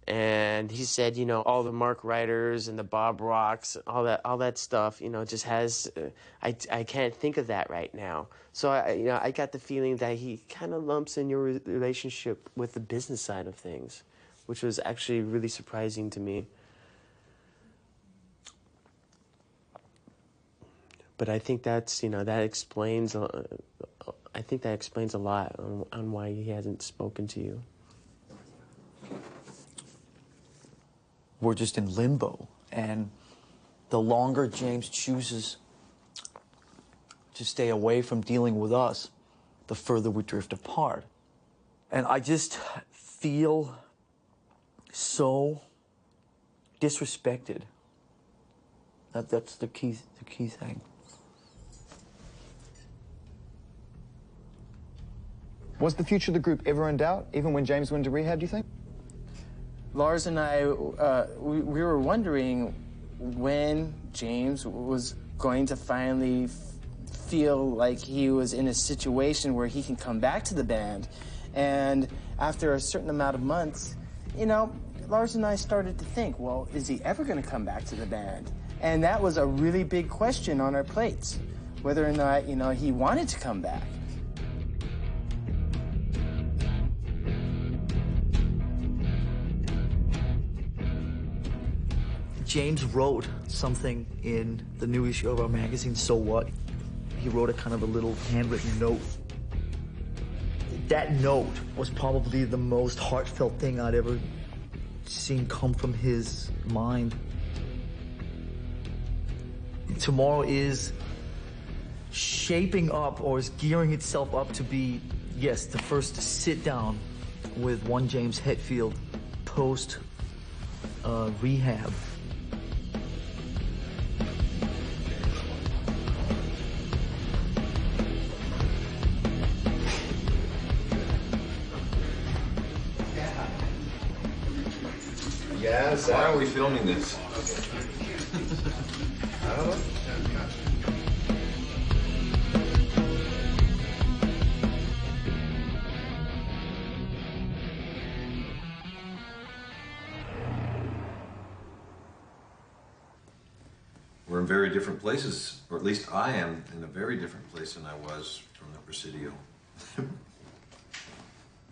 And he said, you know, all the Mark Writers and the Bob Rocks, all that stuff, you know, just has, I can't think of that right now. So, I got the feeling that he kind of lumps in your relationship with the business side of things, which was actually really surprising to me. But I think that's, you know, that explains, I think that explains a lot on why he hasn't spoken to you. We're just in limbo, and the longer James chooses to stay away from dealing with us, the further we drift apart. And I just feel so disrespected. That's the key thing. Was the future of the group ever in doubt, even when James went to rehab, do you think? Lars and I, we were wondering when James was going to finally feel like he was in a situation where he can come back to the band. And after a certain amount of months, you know, Lars and I started to think, well, is he ever going to come back to the band? And that was a really big question on our plates, whether or not, you know, he wanted to come back. James wrote something in the new issue of our magazine, So What? He wrote a kind of a little handwritten note. That note was probably the most heartfelt thing I'd ever seen come from his mind. Tomorrow is shaping up, or is gearing itself up to be, yes, the first sit down with one James Hetfield post rehab. Yes. Why are we filming this? I don't know. We're in very different places, or at least I am in a very different place than I was from the Presidio.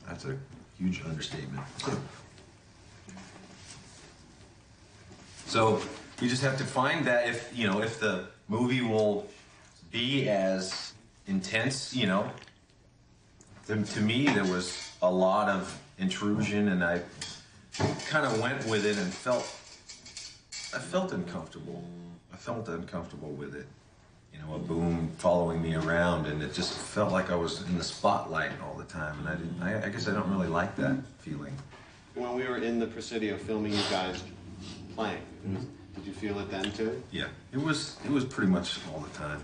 That's a huge understatement. So we just have to find that if, you know, if the movie will be as intense, you know. To me, there was a lot of intrusion, and I kind of went with it and I felt uncomfortable. I felt uncomfortable with it. You know, a boom following me around, and it just felt like I was in the spotlight all the time, and I guess I don't really like that feeling. When we were in the Presidio filming you guys playing, did you feel it then too? Yeah, it was pretty much all the time.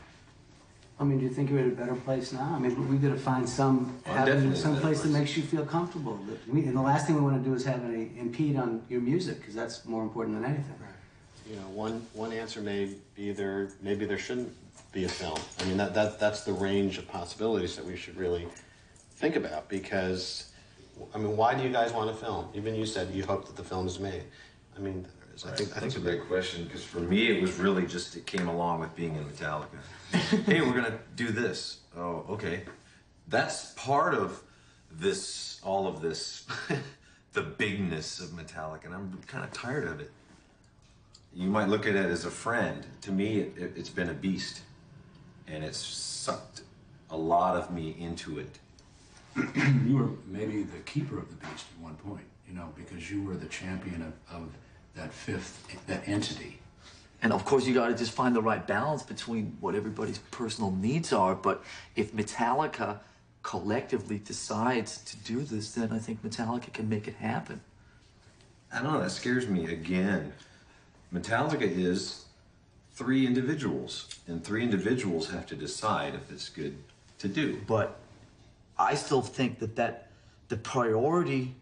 I mean, do you think you're in a better place now? I mean, we got to find some place that makes you feel comfortable. And the last thing we want to do is have any impede on your music, because that's more important than anything. You know, one answer may be maybe there shouldn't be a film. I mean, that's the range of possibilities that we should really think about, because, I mean, why do you guys want to film? Even you said you hope that the film is made. I mean, I think that's a big question, because for me it was really just, it came along with being in Metallica. Hey, we're gonna do this. Oh, okay. That's part of this, all of this, the bigness of Metallica, and I'm kind of tired of it. You might look at it as a friend. To me, it's been a beast, and it's sucked a lot of me into it. You were maybe the keeper of the beast at one point, you know, because you were the champion of that entity. And of course, you got to just find the right balance between what everybody's personal needs are. But if Metallica collectively decides to do this, then I think Metallica can make it happen. I don't know, that scares me again. Metallica is 3 individuals, and 3 individuals have to decide if it's good to do. But I still think that the priority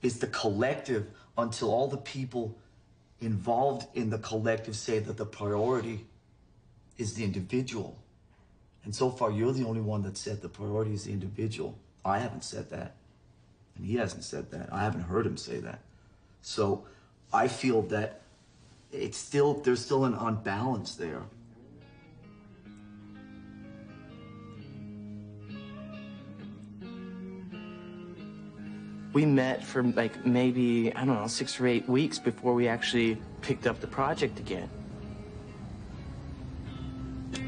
is the collective until all the people involved in the collective say that the priority is the individual. And so far, you're the only one that said the priority is the individual. I haven't said that. And he hasn't said that. I haven't heard him say that. So I feel that there's still an unbalance there. We met for like maybe, I don't know, 6 or 8 weeks before we actually picked up the project again.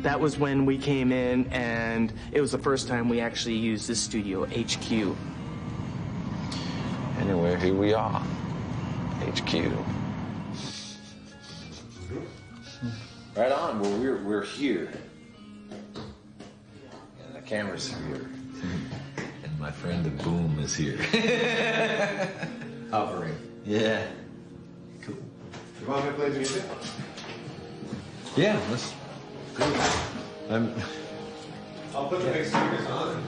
That was when we came in, and it was the first time we actually used this studio, HQ. Anyway, here we are, HQ. Right on, well, we're here. And the camera's here. And my friend the boom is here. Hovering. Yeah. Cool. You want me to play the music? Yeah, let's do it. I'll put the big speakers on.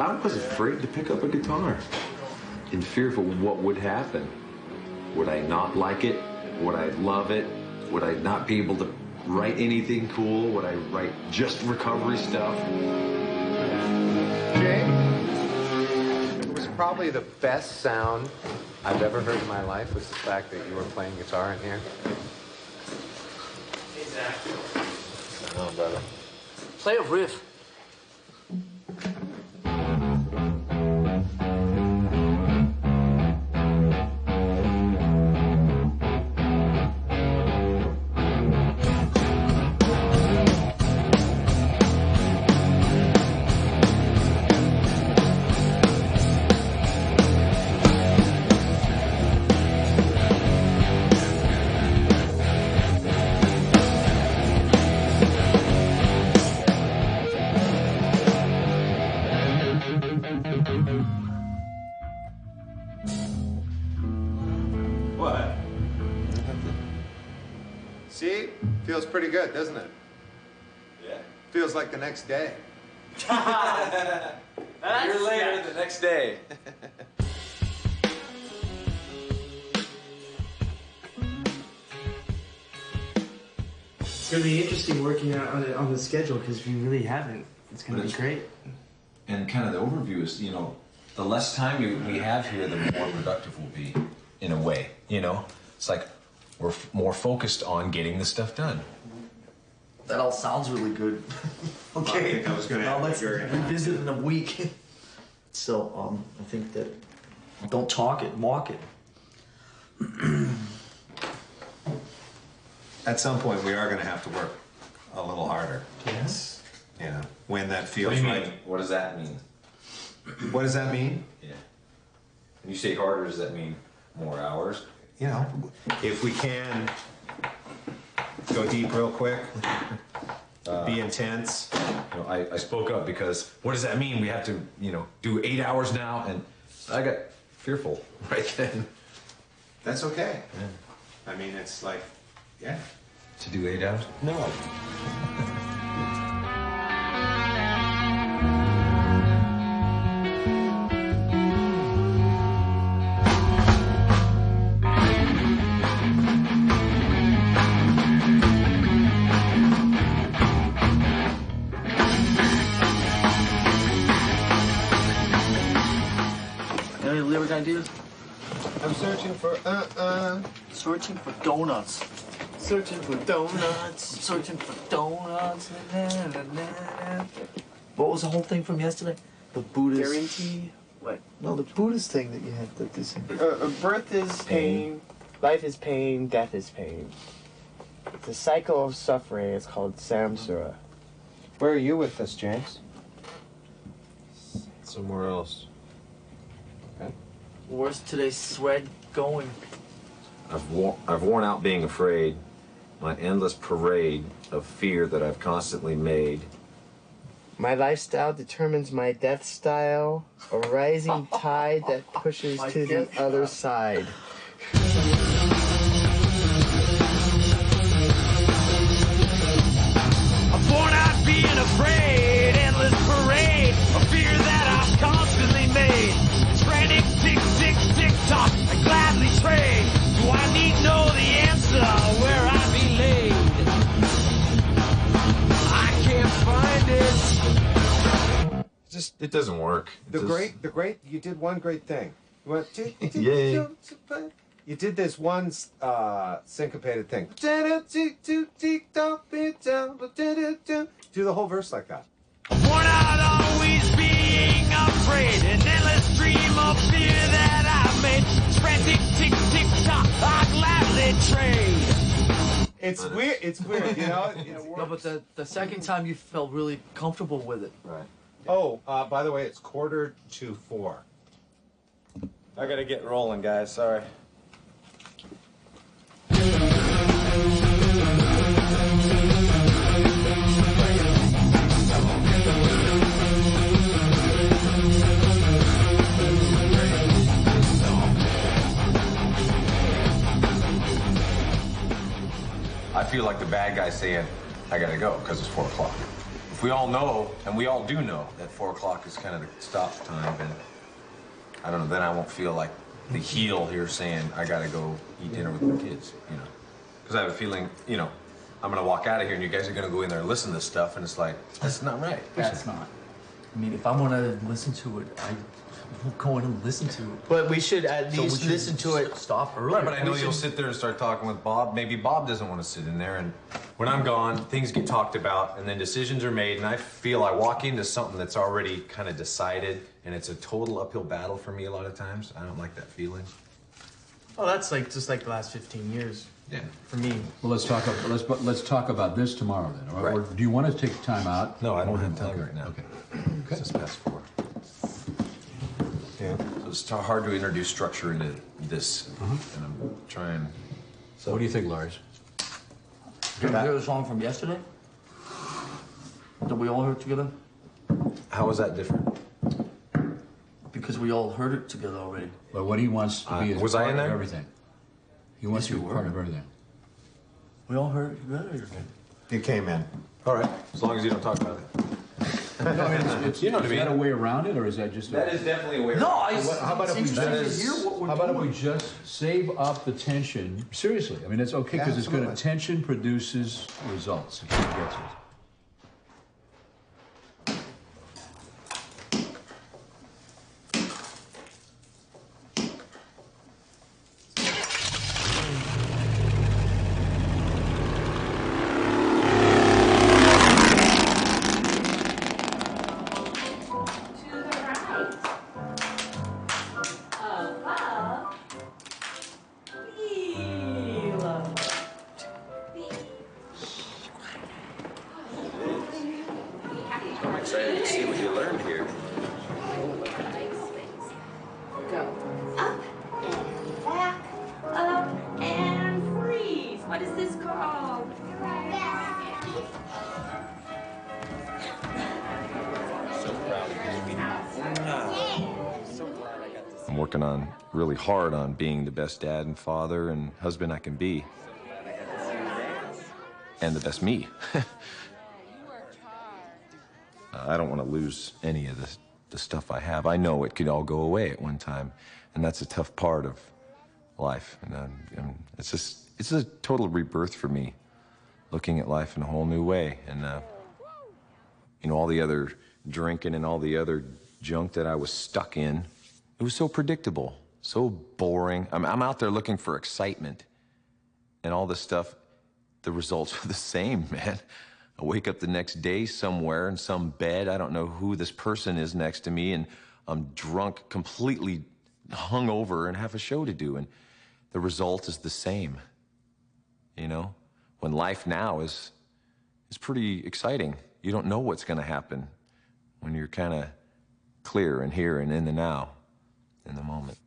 I was afraid to pick up a guitar, in fearful of what would happen. Would I not like it? Would I love it? Would I not be able to write anything cool? Would I write just recovery stuff? Jay, it was probably the best sound I've ever heard in my life was the fact that you were playing guitar in here. Exactly. I know, brother. Play a riff. What? See? Feels pretty good, doesn't it? Yeah. Feels like the next day. A year later, the next day. It's gonna be interesting working out on the schedule because we really haven't. It's gonna be great. And kind of the overview is, you know, the less time we have here, the more productive we'll be, in a way, you know? It's like we're more focused on getting the stuff done. That all sounds really good. Okay. I was gonna now add let's revisit in a week. So I think that don't talk it, walk it. At some point, we are going to have to work a little harder. Yes. You know, when that feels What do you right. mean? What does that mean? What does that mean? Yeah. When you say harder, does that mean more hours? You know, if we can go deep real quick, be intense. You know, I spoke up because what does that mean? We have to, you know, do 8 hours now, and I got fearful right then. That's okay. Yeah. I mean, it's like, yeah. To do 8 hours? No. Any lyric ideas? I'm searching for, Searching for donuts. searching for donuts. Searching for donuts. What was the whole thing from yesterday? The Buddhist. Guarantee. What? No, the Buddhist thing that you had. That this. Birth is pain, life is pain, death is pain. It's a cycle of suffering. It's called samsara. Where are you with this, James? Somewhere else. Okay. Where's today's thread going? I've worn out being afraid, my endless parade of fear that I've constantly made. My lifestyle determines my death style, a rising tide that pushes to the other side. I'm born out being afraid, endless parade of fear that I've constantly made. It's frantic tick, tick, tick tock, I gladly trade. Do I need to know the answer where I be laid? I can't find it. It doesn't work. You did one great thing. You went, Yay. You did this one syncopated thing. Do the whole verse like that. Born out always being afraid, an endless dream of fear that I've made. Frantic tick, tick, tock, I gladly trade. It's weird, you know? No, but the second time you felt really comfortable with it. Right. Oh, by the way, it's 3:45. I gotta get rolling, guys. Sorry. I feel like the bad guy saying, I gotta go, because it's 4 o'clock. if we all know, and we all do know, that 4 o'clock is kind of the stop time, then I don't know, then I won't feel like the heel here saying, I gotta go eat dinner with my kids, you know? Because I have a feeling, you know, I'm gonna walk out of here and you guys are gonna go in there and listen to this stuff, and it's like, that's not right. That's not. I mean, if I want to listen to it, I will go in and listen to it. But we should at least listen to it. Stop early. Right, but I know you'll sit there and start talking with Bob. Maybe Bob doesn't want to sit in there, and when I'm gone, things get talked about, and then decisions are made, and I feel I walk into something that's already kind of decided, and it's a total uphill battle for me a lot of times. I don't like that feeling. Oh, that's like just like the last 15 years. Yeah. For me. Well, let's talk about this tomorrow then. Or, Right. or do you want to take time out? No, I don't have time right now. Okay. It's just past 4. Yeah. So it's hard to introduce structure into this, and I'm trying. So what do you think, Lars? Did you hear the song from yesterday? That we all heard together? How is that different? Because we all heard it together already. But what he wants to be is was part I in of there? everything. He wants to be part of everything. We all heard it together. You came in. All right, as long as you don't talk about it. No, it's, you know what I is mean? that a way around it, or is that just? That is definitely a way around it. So how about if we interesting to hear what we're doing. we just save up the tension? Seriously, I mean, it's okay because it's going to tension produces results. If he gets it. I'm excited to see what you learned here. Go up and back, up and freeze. What is this called? So proud of you. So glad I got to see. I'm working on really hard on being the best dad and father and husband I can be. And the best me. I don't want to lose any of the stuff I have. I know it could all go away at one time, and that's a tough part of life. And it's a total rebirth for me, looking at life in a whole new way. And you know, all the other drinking and all the other junk that I was stuck in, it was so predictable, so boring. I'm out there looking for excitement, and all this stuff. The results are the same, man. I wake up the next day somewhere in some bed. I don't know who this person is next to me, and I'm drunk, completely hungover, and have a show to do. And the result is the same. You know, when life now is pretty exciting. You don't know what's going to happen when you're kind of clear and here and in the now, in the moment.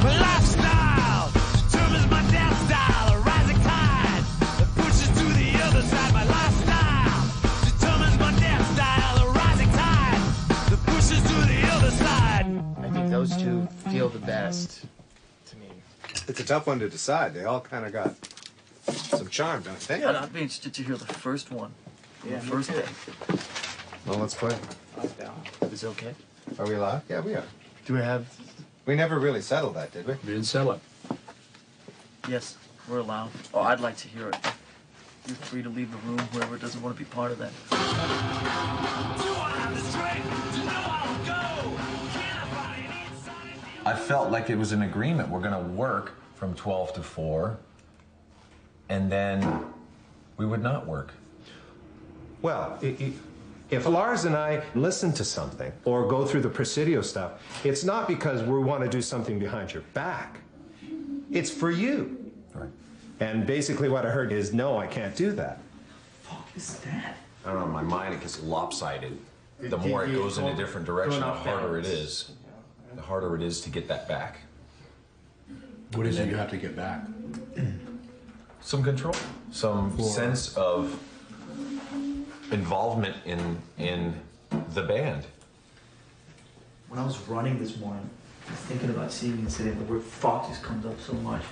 My lifestyle determines my death style. A rising tide that pushes to the other side. My lifestyle determines my death style. A rising tide that pushes to the other side. I think those two feel the best to me. It's a tough one to decide. They all kind of got some charm, don't they? Yeah, I'd be interested to hear the first one. Yeah, The first day. Well, let's play. Is it okay? Are we allowed? Yeah, we are. Do we have... We never really settled that, did we? We didn't settle it. Yes, we're allowed. Oh, I'd like to hear it. You're free to leave the room, whoever doesn't want to be part of that. I felt like it was an agreement. We're going to work from 12 to 4, and then we would not work. Well, if Lars and I listen to something or go through the Presidio stuff, it's not because we want to do something behind your back. It's for you. Right. And basically what I heard is, no, I can't do that. Fuck is that? I don't know, in my mind it gets lopsided. The more it goes in a different direction, the harder it is. The harder it is to get that back. What is it you have to get back? Some control, some sense of involvement in the band. When I was running this morning, I'm thinking about seeing you today. The word fuck just comes up so much.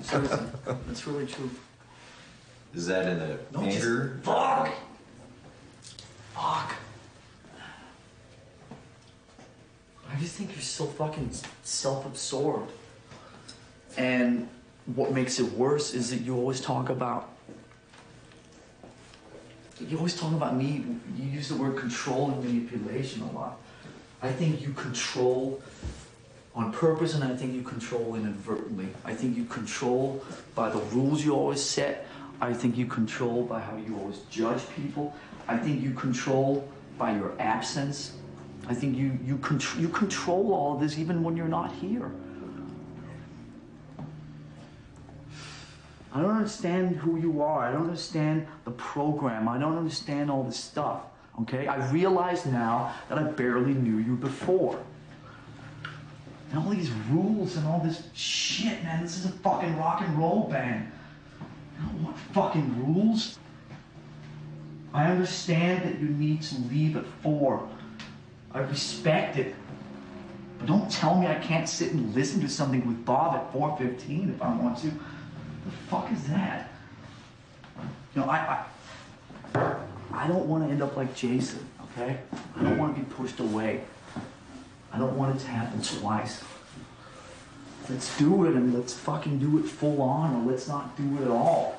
Seriously, that's really true. Is that in a No, anger? just fuck! Fuck. I just think you're so fucking self-absorbed. And what makes it worse is that you always talk about me. You use the word control and manipulation a lot. I think you control on purpose, and I think you control inadvertently. I think you control by the rules you always set. I think you control by how you always judge people. I think you control by your absence. I think you control all of this even when you're not here. I don't understand who you are. I don't understand the program. I don't understand all this stuff, okay? I realize now that I barely knew you before. And all these rules and all this shit, man. This is a fucking rock and roll band. I don't want fucking rules. I understand that you need to leave at 4. I respect it. But don't tell me I can't sit and listen to something with Bob at 4:15 if I want to. The fuck is that? You know, I don't want to end up like Jason, okay? I don't want to be pushed away. I don't want it to happen twice. Let's do it, and let's fucking do it full on, or let's not do it at all.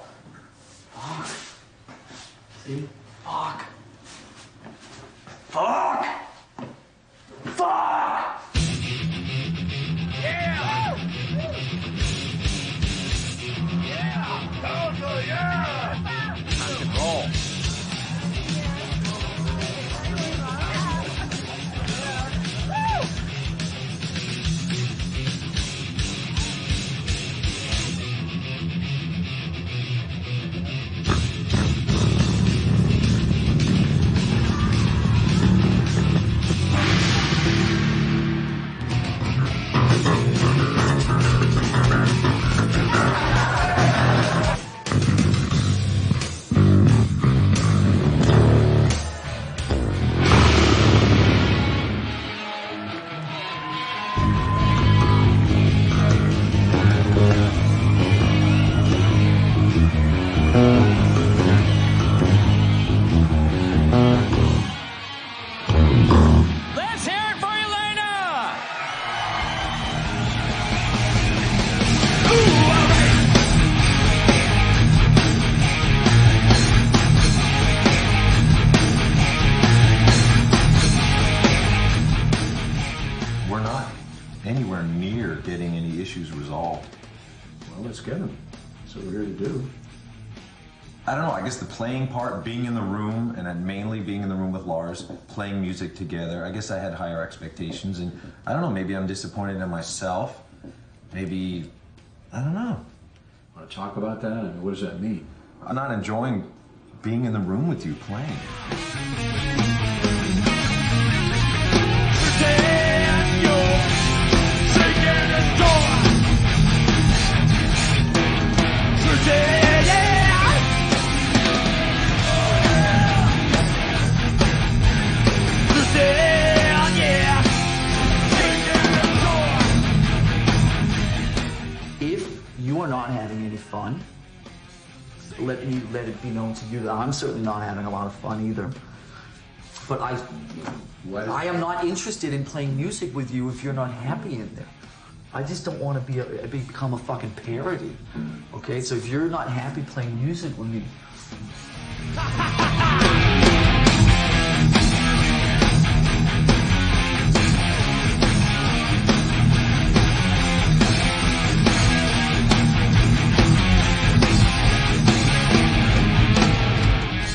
Fuck. See? Fuck. Fuck! Fuck! Yeah! Yeah! Totally, yeah! Rock and roll. Let's hear it for Elena! Ooh, all right. We're not anywhere near getting any issues resolved. Well, let's get them. That's what we're here to do. I don't know, I guess the playing part, being in the room, and then mainly being in the room with Lars, playing music together, I guess I had higher expectations, and I don't know, maybe I'm disappointed in myself. Maybe, I don't know. Want to talk about that? I mean, what does that mean? I'm not enjoying being in the room with you playing. If you are not having any fun, let it be known to you that I'm certainly not having a lot of fun either. But I am not interested in playing music with you if you're not happy in there. I just don't want to become a fucking parody. Okay, so if you're not happy playing music with me.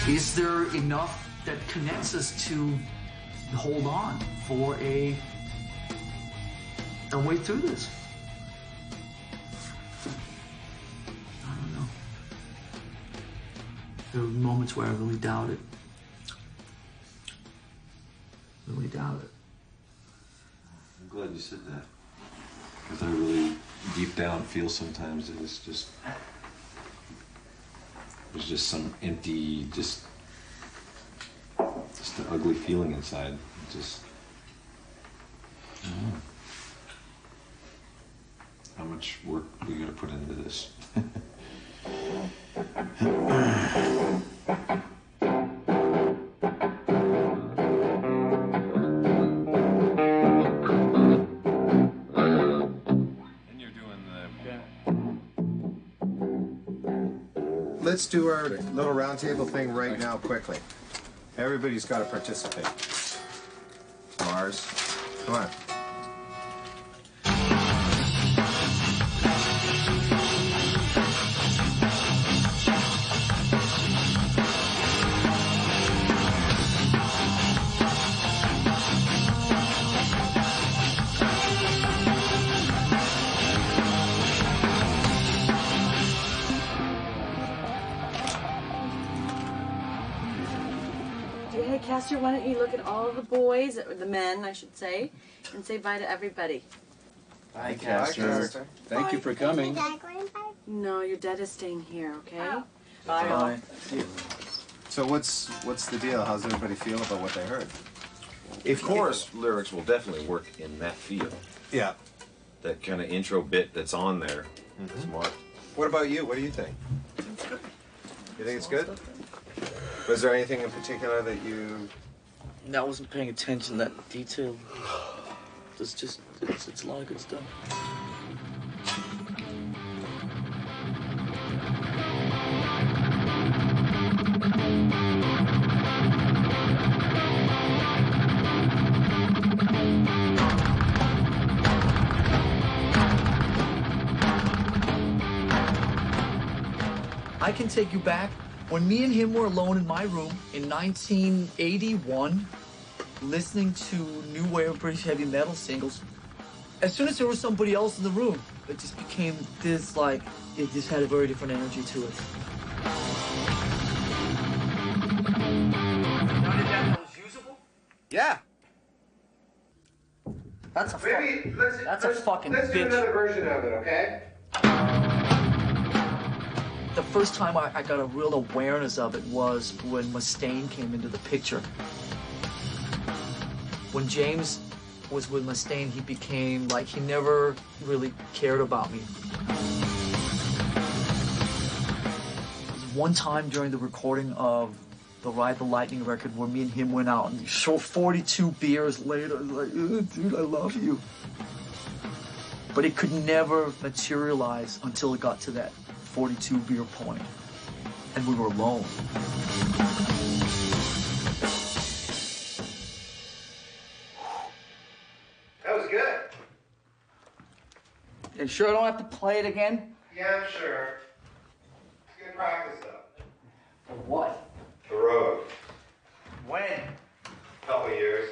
Is there enough that connects us to hold on for a way through this? I don't know. There were moments where I really doubt it. Really doubt it. I'm glad you said that. Because I really, deep down, feel sometimes that it's just... There's just some empty, just an ugly feeling inside. Just... I don't know. much work we got to put into this. Let's do our little round table thing right now, quickly. Everybody's got to participate. Lars, come on. Hey, Castor, why don't you look at all the boys, or the men, I should say, and say bye to everybody. Bye, Castor. Thank you for coming. No, your dad is staying here, okay? Oh. Bye. So what's the deal? How's everybody feel about what they heard? Of course, lyrics will definitely work in that feel. Yeah. That kind of intro bit that's on there is marked. What about you? What do you think? You think it's good? Was there anything in particular that you... I wasn't paying attention to that detail. It's a lot of good stuff. I can take you back when me and him were alone in my room in 1981, listening to new wave British heavy metal singles. As soon as there was somebody else in the room, it just became this, like, it just had a very different energy to it. That was usable? Yeah. That's a fucking Let's do bitch. another version of it, okay? The first time I got a real awareness of it was when Mustaine came into the picture. When James was with Mustaine, he became like he never really cared about me. There was one time during the recording of the Ride the Lightning record where me and him went out and 42 beers later, like, dude, I love you. But it could never materialize until it got to that 42 beer point, and we were alone. That was good. You sure I don't have to play it again? Yeah, I'm sure. It's good practice, though. For what? The road. When? Couple years.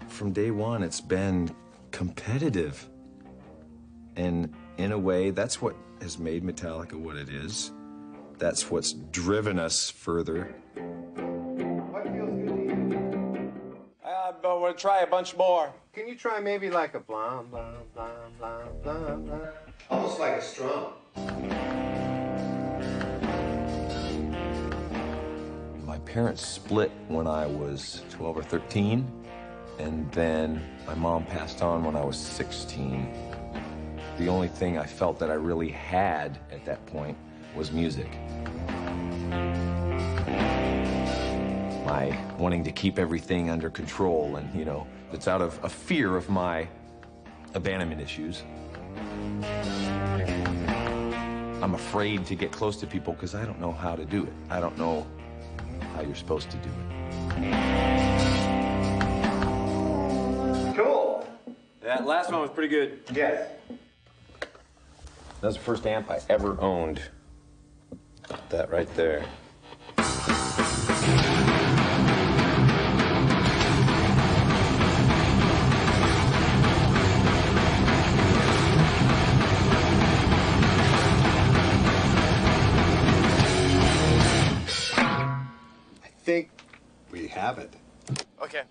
From day one, it's been competitive. And in a way, that's what has made Metallica what it is. That's what's driven us further. What feels good to you? But we'll try a bunch more. Can you try maybe like a blah, blah, blah, blah, blah, blah? Almost like a strum. My parents split when I was 12 or 13, and then my mom passed on when I was 16. The only thing I felt that I really had at that point was music. My wanting to keep everything under control, and, you know, it's out of a fear of my abandonment issues. I'm afraid to get close to people because I don't know how to do it. I don't know how you're supposed to do it. Cool. That last one was pretty good. Yes. That was the first amp I ever owned. That right there. I think we have it. Okay.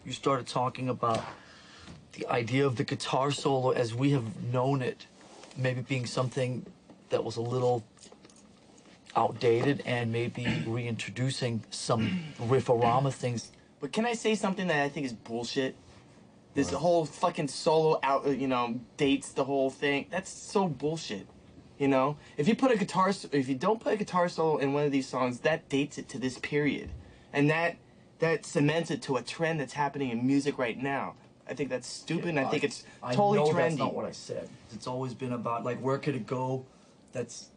you started talking about the idea of the guitar solo as we have known it, maybe being something that was a little outdated and maybe reintroducing some riff-a-rama things. But can I say something that I think is bullshit? This whole fucking solo out, dates the whole thing. That's so bullshit. You know, if you don't put a guitar solo in one of these songs, that dates it to this period, and that cements it to a trend that's happening in music right now. I think that's stupid, and I think it's totally I know trendy. That's not what I said. It's always been about, like, where could it go that's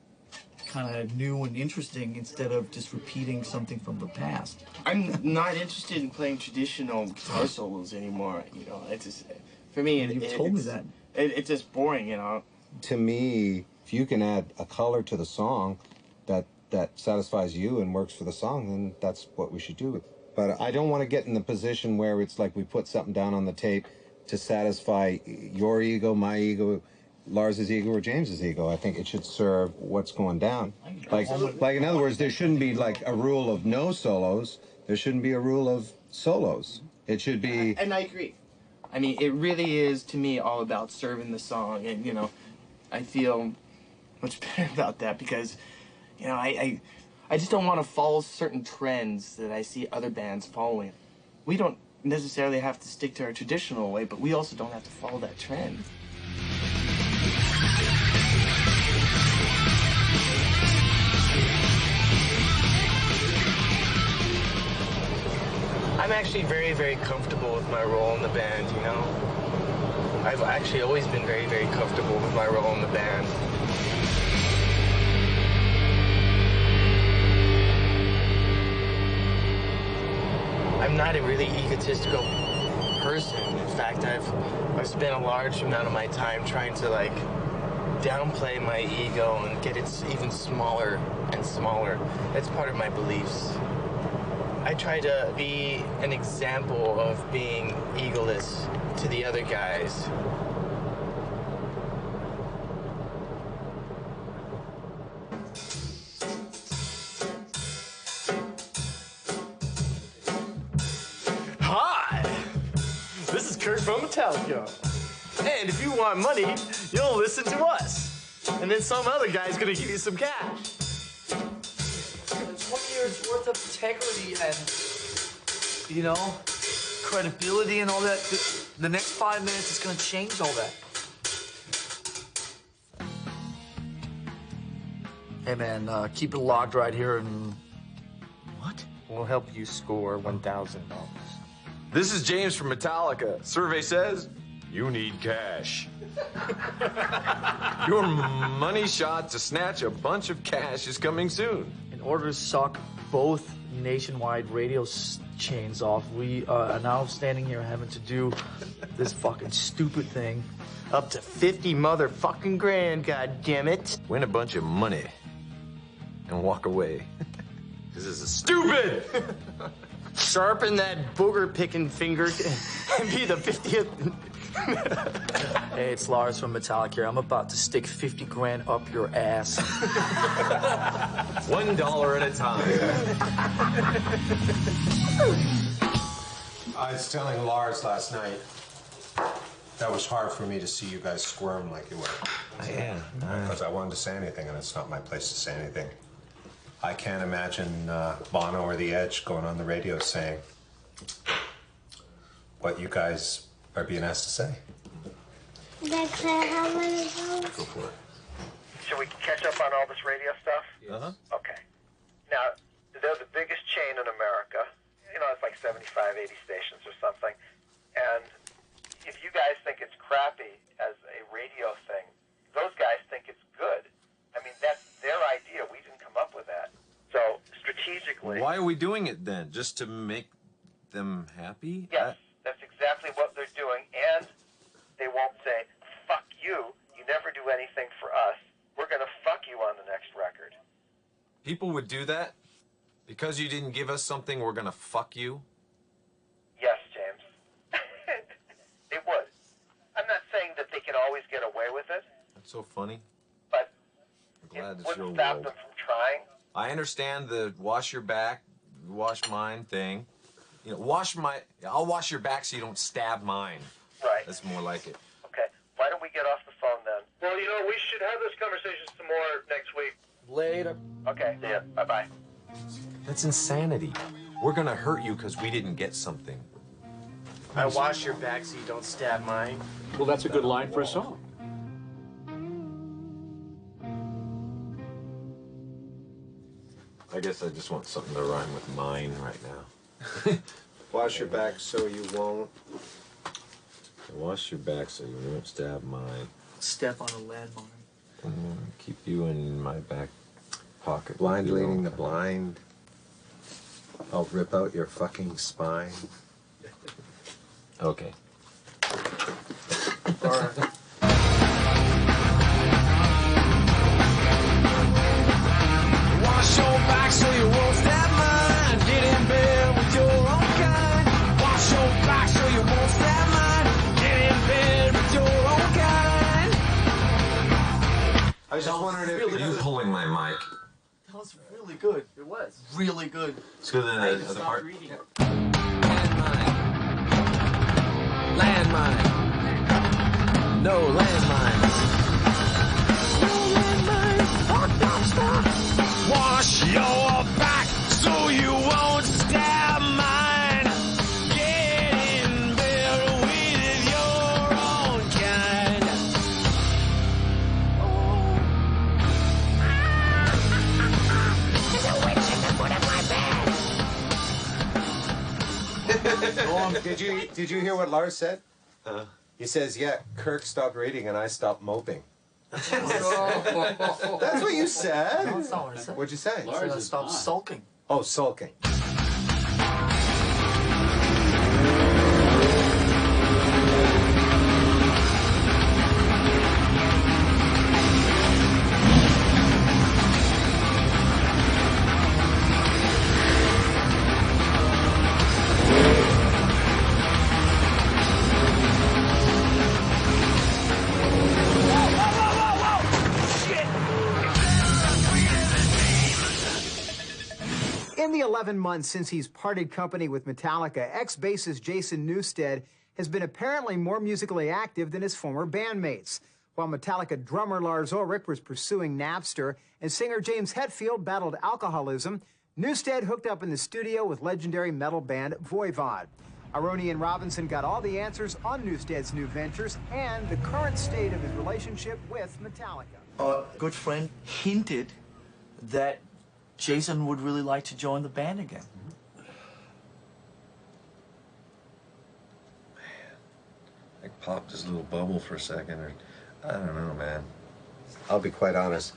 kind of new and interesting instead of just repeating something from the past. I'm not interested in playing traditional guitar solos anymore. You know, it's just, for me, You've told me that. It's just boring. You know. To me, if you can add a color to the song that satisfies you and works for the song, then that's what we should do. But I don't want to get in the position where it's like we put something down on the tape to satisfy your ego, my ego, Lars's ego, or James's ego. I think it should serve what's going down. Like in other words, there shouldn't be like a rule of no solos. There shouldn't be a rule of solos. It should be. And I agree. I mean, it really is, to me, all about serving the song, and you know, I feel much better about that because, you know, I just don't want to follow certain trends that I see other bands following. We don't necessarily have to stick to our traditional way, but we also don't have to follow that trend. I'm actually very, very comfortable with my role in the band, you know? I've actually always been very, very comfortable with my role in the band. I'm not a really egotistical person. In fact, I've spent a large amount of my time trying to, like, downplay my ego and get it even smaller and smaller. That's part of my beliefs. I try to be an example of being egoless to the other guys. Hi! This is Kurt from Metallica. And if you want money, you'll listen to us. And then some other guy's gonna give you some cash. 20 years worth of integrity and, you know, credibility and all that. The next 5 minutes is going to change all that. Hey, man, keep it locked right here and... What? We'll help you score $1,000. This is James from Metallica. Survey says you need cash. Your money shot to snatch a bunch of cash is coming soon. In order to suck both nationwide radio chains off, we are now standing here having to do this fucking stupid thing. Up to 50 motherfucking grand, goddammit. Win a bunch of money and walk away. This is stupid! Sharpen that booger-picking finger and be the 50th. Hey, it's Lars from Metallica here. I'm about to stick 50 grand up your ass. $1 at a time. I was telling Lars last night, that was hard for me to see you guys squirm like you were. Yeah. Because I wanted to say anything, and it's not my place to say anything. I can't imagine Bono or The Edge going on the radio saying what you guys are being asked to say. That's how many votes? Go for it. Should we catch up on all this radio stuff? Uh-huh. Okay. Now, they're the biggest chain in America. You know, it's like 75, 80 stations or something. And if you guys think it's crappy as a radio thing, those guys think it's good. I mean, that's their idea. We didn't come up with that. So, strategically... Why are we doing it then? Just to make them happy? Yes, that's exactly what they're doing. And they won't say, fuck you, you never do anything for us. We're going to fuck you on the next record. People would do that? Because you didn't give us something, we're gonna fuck you? Yes, James. They would. I'm not saying that they can always get away with it, That's so funny. but I'm glad it it's your wouldn't stop world. them from trying. I understand the wash your back, wash mine thing. You know, I'll wash your back so you don't stab mine. Right. That's more like it. Okay. Why don't we get off the phone then? Well, you know, we should have this conversation some more next week. Later. Okay. See ya. Bye-bye. That's insanity. We're gonna hurt you because we didn't get something. I wash your back so you don't stab mine. Well, that's a good line for a song. I guess I just want something to rhyme with mine right now. Wash your back so you won't. Wash your back so you won't stab mine. Step on a landmine. Keep you in my back pocket. Blind leading the blind. I'll rip out your fucking spine. Okay. All right. Wash your back so you won't stab mine. Get in bed with your own kind. Wash your back so you won't stab mine. Get in bed with your own kind. I was just wondering if Are you pulling my mic? That was really good. It was. Really good. Let's go to the other part. Reading. Landmine. No landmines. No landmines. Oh, don't stop. Wash your back so you won't stab mine. Get in bed with your own kind. There's a witch in the foot of my bed. Did you hear what Lars said? He says, yeah, Kirk stopped reading and I stopped moping. That's what you said. No, that's not what I said. What'd you say? I said I stopped sulking. Oh, sulking. In the 11 months since he's parted company with Metallica, ex-bassist Jason Newsted has been apparently more musically active than his former bandmates. While Metallica drummer Lars Ulrich was pursuing Napster and singer James Hetfield battled alcoholism, Newsted hooked up in the studio with legendary metal band Voivod. Aroni and Robinson got all the answers on Newsted's new ventures and the current state of his relationship with Metallica. A good friend hinted that Jason would really like to join the band again. I popped this little bubble for a second, or I don't know, man. I'll be quite honest.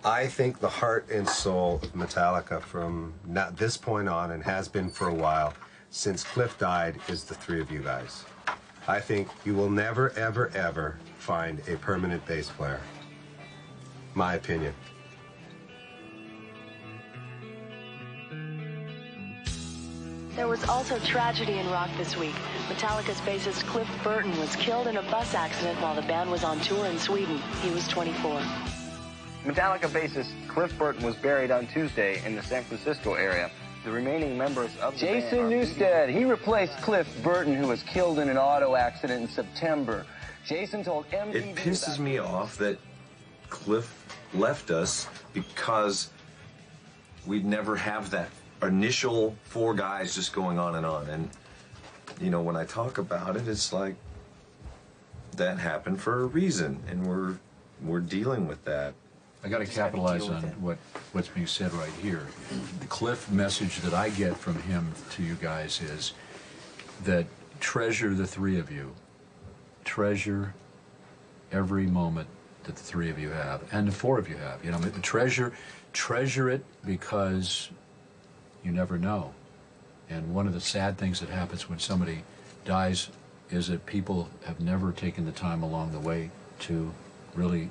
I think the heart and soul of Metallica from this point on, and has been for a while, since Cliff died, is the three of you guys. I think you will never, ever, ever find a permanent bass player. My opinion. There was also tragedy in rock this week. Metallica's bassist Cliff Burton was killed in a bus accident while the band was on tour in Sweden. He was 24. Metallica bassist Cliff Burton was buried on Tuesday in the San Francisco area. The remaining members of the Jason band Newsted, he replaced Cliff Burton, who was killed in an auto accident in September. Jason told MTV... It pisses me off that Cliff left us because we'd never have that initial four guys just going on. And, you know, when I talk about it, it's like that happened for a reason, and we're dealing with that. I got to capitalize on what's being said right here. The Cliff message that I get from him to you guys is that treasure the three of you. Treasure every moment that the three of you have, and the four of you have. You know, treasure it because you never know. And one of the sad things that happens when somebody dies is that people have never taken the time along the way to really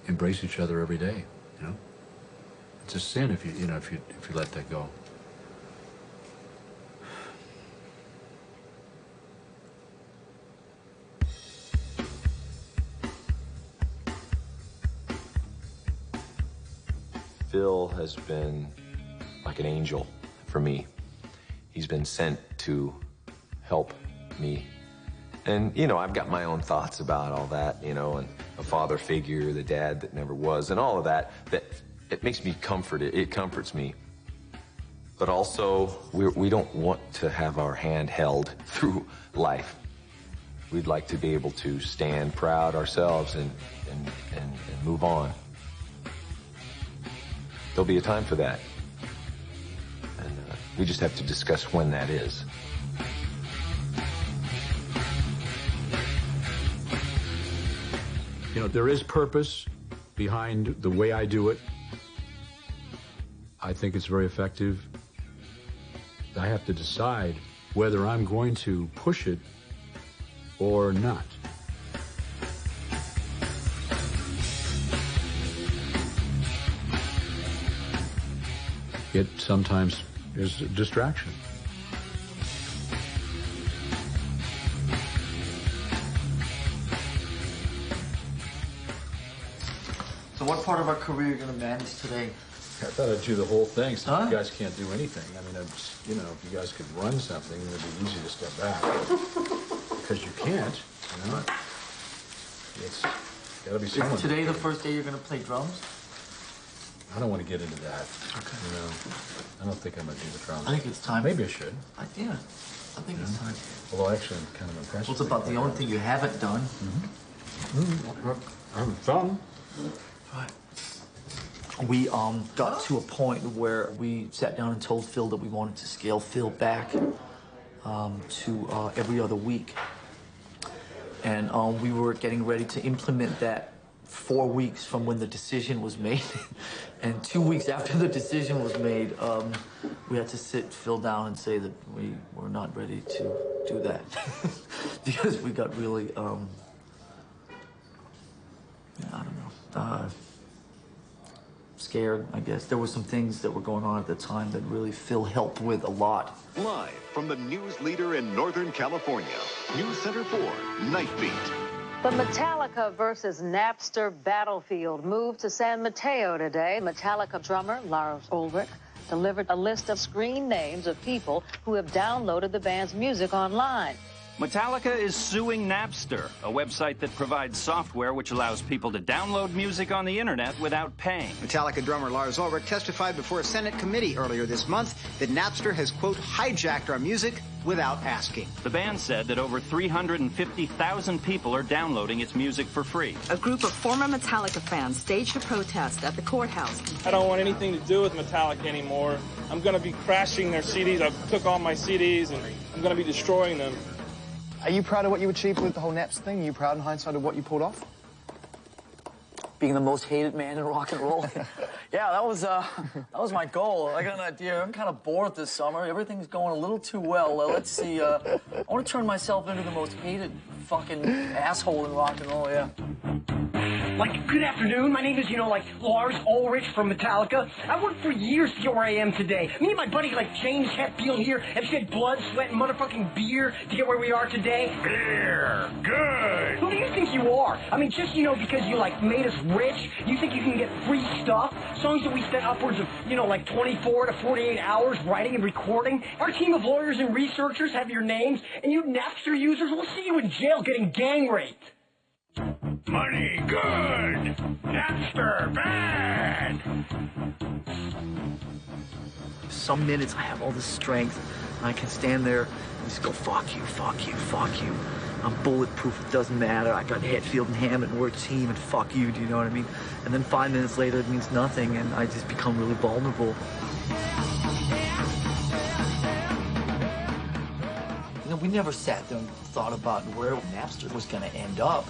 embrace each other every day, you know? It's a sin if you let that go. Phil has been like an angel for me. He's been sent to help me. And, you know, I've got my own thoughts about all that, you know, and a father figure, the dad that never was, and all of that, that it makes me comforted. It comforts me. But also, we don't want to have our hand held through life. We'd like to be able to stand proud ourselves and move on. There'll be a time for that. And we just have to discuss when that is. You know, there is purpose behind the way I do it. I think it's very effective. I have to decide whether I'm going to push it or not. It sometimes is a distraction. So what part of our career are you going to manage today? I thought I'd do the whole thing, so you guys can't do anything. I mean, you know, if you guys could run something, it would be easy to step back. Because you can't, you know. It's gotta be someone. Is today the first day you're going to play drums? I don't want to get into that. Okay. You know, I don't think I'm going to do the drums. I think it's time. Maybe I should. Yeah, I think it's time. Although actually, I'm kind of impressed. Well, it's about the only thing you haven't done. I haven't done. Right. We got to a point where we sat down and told Phil that we wanted to scale Phil back to every other week. And we were getting ready to implement that 4 weeks from when the decision was made. And 2 weeks after the decision was made, we had to sit Phil down and say that we were not ready to do that. Because we got really, I don't know, scared, I guess. There were some things that were going on at the time that really Phil helped with a lot. Live from the news leader in Northern California, News Center 4, Night Beat. The Metallica versus Napster battlefield moved to San Mateo today. Metallica drummer Lars Ulrich delivered a list of screen names of people who have downloaded the band's music online. Metallica is suing Napster, a website that provides software which allows people to download music on the internet without paying. Metallica drummer Lars Ulrich testified before a Senate committee earlier this month that Napster has, quote, hijacked our music without asking. The band said that over 350,000 people are downloading its music for free. A group of former Metallica fans staged a protest at the courthouse. I don't want anything to do with Metallica anymore. I'm going to be crashing their CDs. I took all my CDs and I'm going to be destroying them. Are you proud of what you achieved with the whole Napster thing? Are you proud in hindsight of what you pulled off? Being the most hated man in rock and roll. Yeah, that was my goal. I got an idea. I'm kind of bored this summer. Everything's going a little too well. Let's see. I want to turn myself into the most hated fucking asshole in rock and roll. Yeah. Like, good afternoon. My name is, Lars Ulrich from Metallica. I worked for years to get where I am today. Me and my buddy, James Hetfield here, have shed blood, sweat, and motherfucking beer to get where we are today. Beer. Good. Who do you think you are? I mean, just, because you, made us rich, you think you can get free stuff? Songs that we spent upwards of, 24 to 48 hours writing and recording. Our team of lawyers and researchers have your names, and you Napster users will see you in jail getting gang raped. Money good. Napster bad. Some minutes I have all this strength, and I can stand there and just go, fuck you, fuck you, fuck you. I'm bulletproof, it doesn't matter. I got Hetfield and Hammond, we're a team, and fuck you, do you know what I mean? And then 5 minutes later, it means nothing, and I just become really vulnerable. We never sat there and thought about where Napster was going to end up.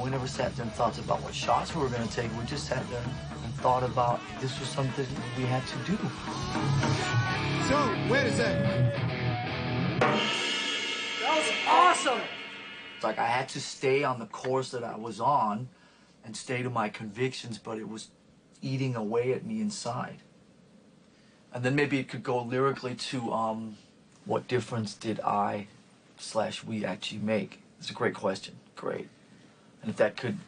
We never sat there and thought about what shots we were going to take. We just sat there and thought about this was something we had to do. So, wait a second. That was awesome! It's like I had to stay on the course that I was on and stay to my convictions, but it was eating away at me inside. And then maybe it could go lyrically to, what difference did I/we actually make? It's a great question. Great. And if that could,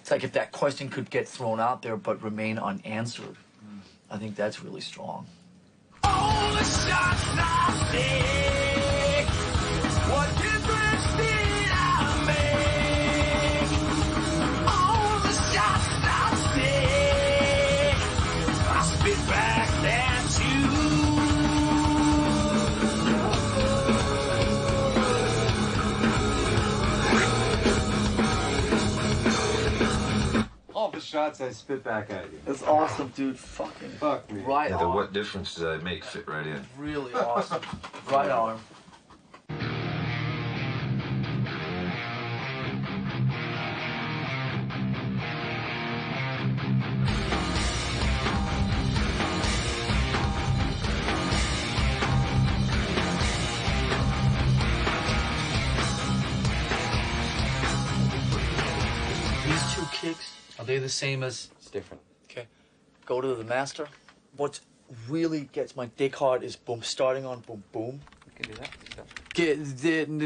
it's like if that question could get thrown out there but remain unanswered, I think that's really strong. All the shots I take, what difference did I make? All the shots I take, I spit back at you. All the shots I spit back at you. It's awesome, dude. Fucking fuck me. Right Yeah, on. what difference did I make fit right in? Really awesome. Right on. These two kicks, are they the same as? It's different. Okay. Go to the master. What really gets my dick hard is boom, starting on boom, boom. You can do that. Get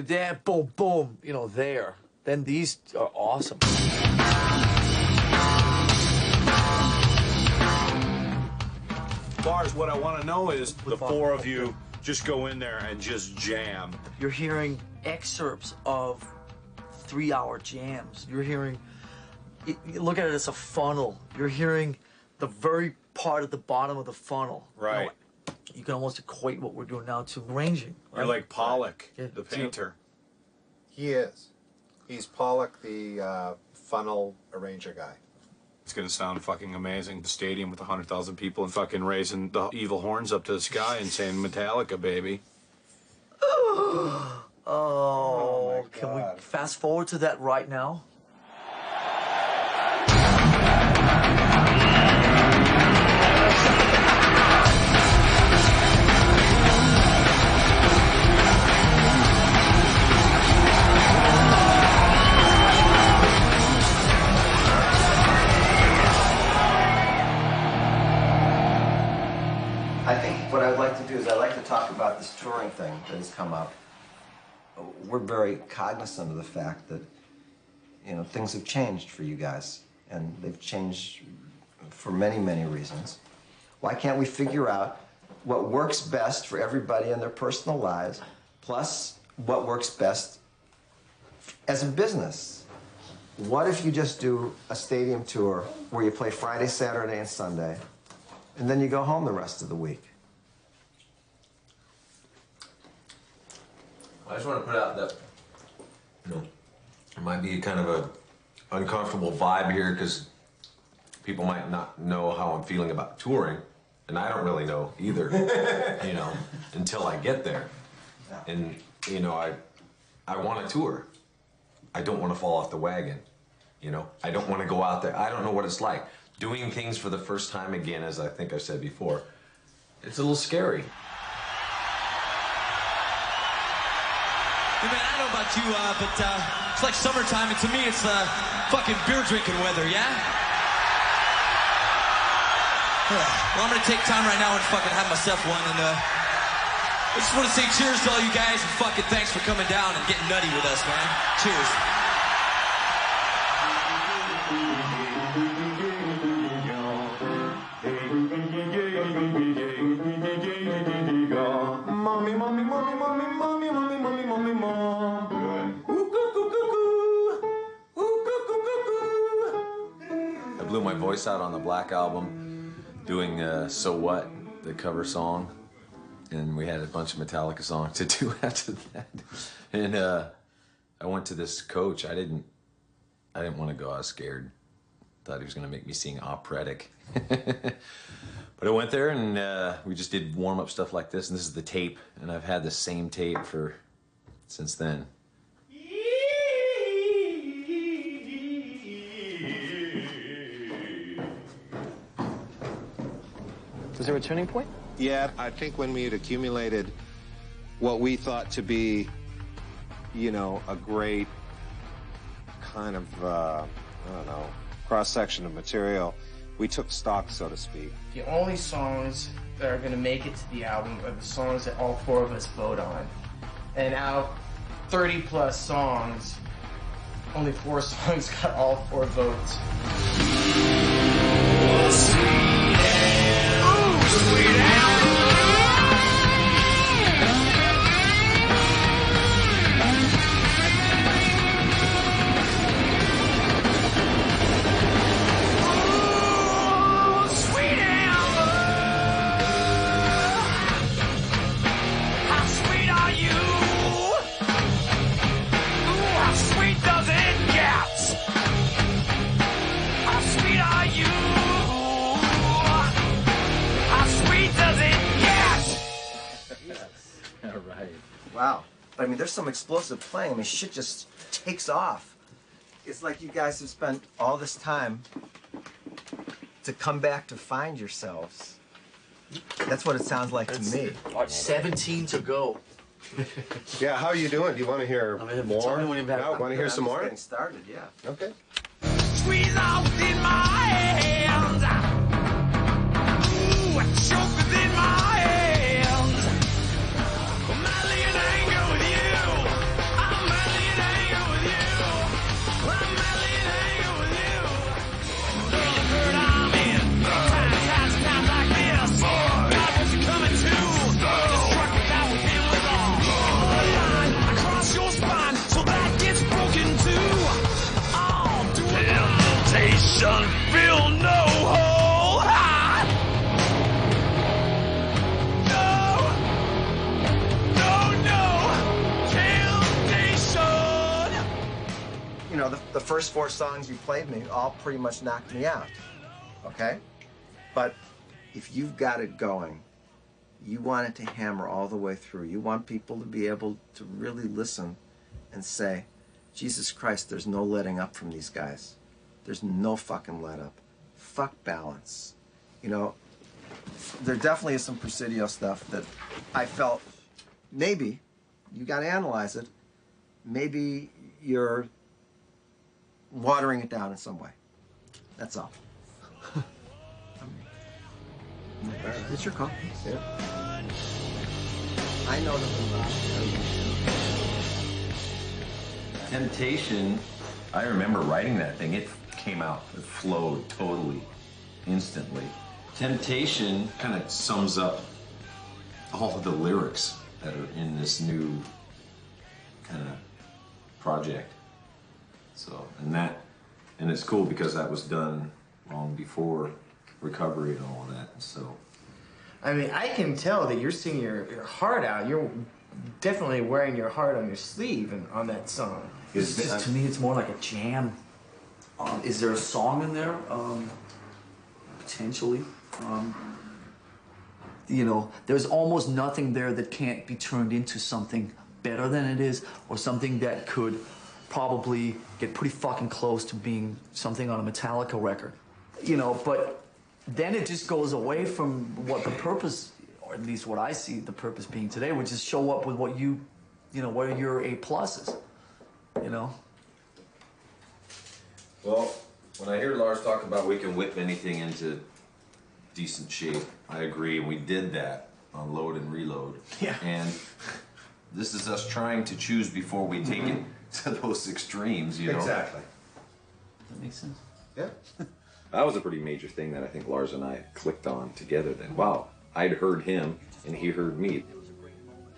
there, boom, boom, you know, there. Then these are awesome. As far as what I want to know is the four of you just go in there and just jam. You're hearing excerpts of 3-hour jams. You're hearing, you look at it as a funnel. You're hearing the very part at the bottom of the funnel. Right. You know, you can almost equate what we're doing now to arranging. You're like Pollock, the painter. He is. He's Pollock, the funnel arranger guy. It's gonna sound fucking amazing. The stadium with 100,000 people and fucking raising the evil horns up to the sky and saying Metallica, baby. Oh, can we fast forward to that right now? I think what I'd like to do is I'd like to talk about this touring thing that has come up. We're very cognizant of the fact that, you know, things have changed for you guys, and they've changed for many, many reasons. Why can't we figure out what works best for everybody in their personal lives, plus what works best as a business? What if you just do a stadium tour where you play Friday, Saturday, and Sunday, and then you go home the rest of the week? I just want to put out that, you know, there might be kind of a uncomfortable vibe here because people might not know how I'm feeling about touring, and I don't really know either, you know, until I get there. And, you know, I want to tour. I don't want to fall off the wagon, you know. I don't want to go out there. I don't know what it's like. Doing things for the first time again, as I think I said before, it's a little scary. Hey man, I don't know about you, but it's like summertime, and to me it's fucking beer drinking weather, yeah? Well, I'm gonna take time right now and fucking have myself one, and I just want to say cheers to all you guys, and fucking thanks for coming down and getting nutty with us, man. Cheers. Mommy, mommy, mommy, mommy, mommy, mommy, mommy, mommy, mom. I blew my voice out on the Black album doing So What, the cover song. And we had a bunch of Metallica songs to do after that. And I went to this coach. I didn't want to go. I was scared. Thought he was going to make me sing operatic. But I went there and we just did warm-up stuff like this. And this is the tape. And I've had the same tape since then. Was there a turning point? Yeah, I think when we had accumulated what we thought to be, you know, a great kind of, I don't know, cross-section of material, we took stock, so to speak. The only songs that are going to make it to the album are the songs that all four of us vote on. And out 30-plus songs, only 4 songs got all 4 votes. Sweet Wow. But I mean, there's some explosive playing. I mean, shit just takes off. It's like you guys have spent all this time to come back to find yourselves. That's what it sounds like to me. 17 to go. Yeah, how are you doing? Do you want to hear more? No, want to hear some more? Getting started, yeah. Okay. Squeeze out in my hands. Ooh, choke within my hands. I'm madly in anger with you. I'm madly in anger with you. I'm madly in anger with you. Girl, the hurt I'm in. Times like this. God, what you coming to? Just struck me down with him with all. The line across your spine, so that gets broken too. Temptation, fill no hole. No, temptation. You know, the first 4 songs you played me all pretty much knocked me out, okay? But if you've got it going, you want it to hammer all the way through. You want people to be able to really listen and say, Jesus Christ, there's no letting up from these guys. There's no fucking let up. Fuck balance. You know, there definitely is some Presidio stuff that I felt, maybe, you gotta analyze it, maybe you're watering it down in some way. That's all. It's your call. Yeah. I know that. Temptation, I remember writing that thing. It came out, it flowed totally, instantly. Temptation kind of sums up all of the lyrics that are in this new kind of project. So, and it's cool because that was done long before recovery and all of that, so. I mean, I can tell that you're singing your heart out. You're definitely wearing your heart on your sleeve and on that song. It's just, to me, it's more like a jam. Is there a song in there? Potentially. You know, there's almost nothing there that can't be turned into something better than it is, or something that could probably get pretty fucking close to being something on a Metallica record. You know, but then it just goes away from what the purpose, or at least what I see the purpose being today, which is show up with what you know, what are your A+, you know? Well, when I hear Lars talk about we can whip anything into decent shape, I agree, and we did that on Load and Reload. Yeah. And this is us trying to choose before we take it to those extremes, you know? Exactly. That makes sense. Yeah. That was a pretty major thing that I think Lars and I clicked on together then. Wow, I'd heard him and he heard me.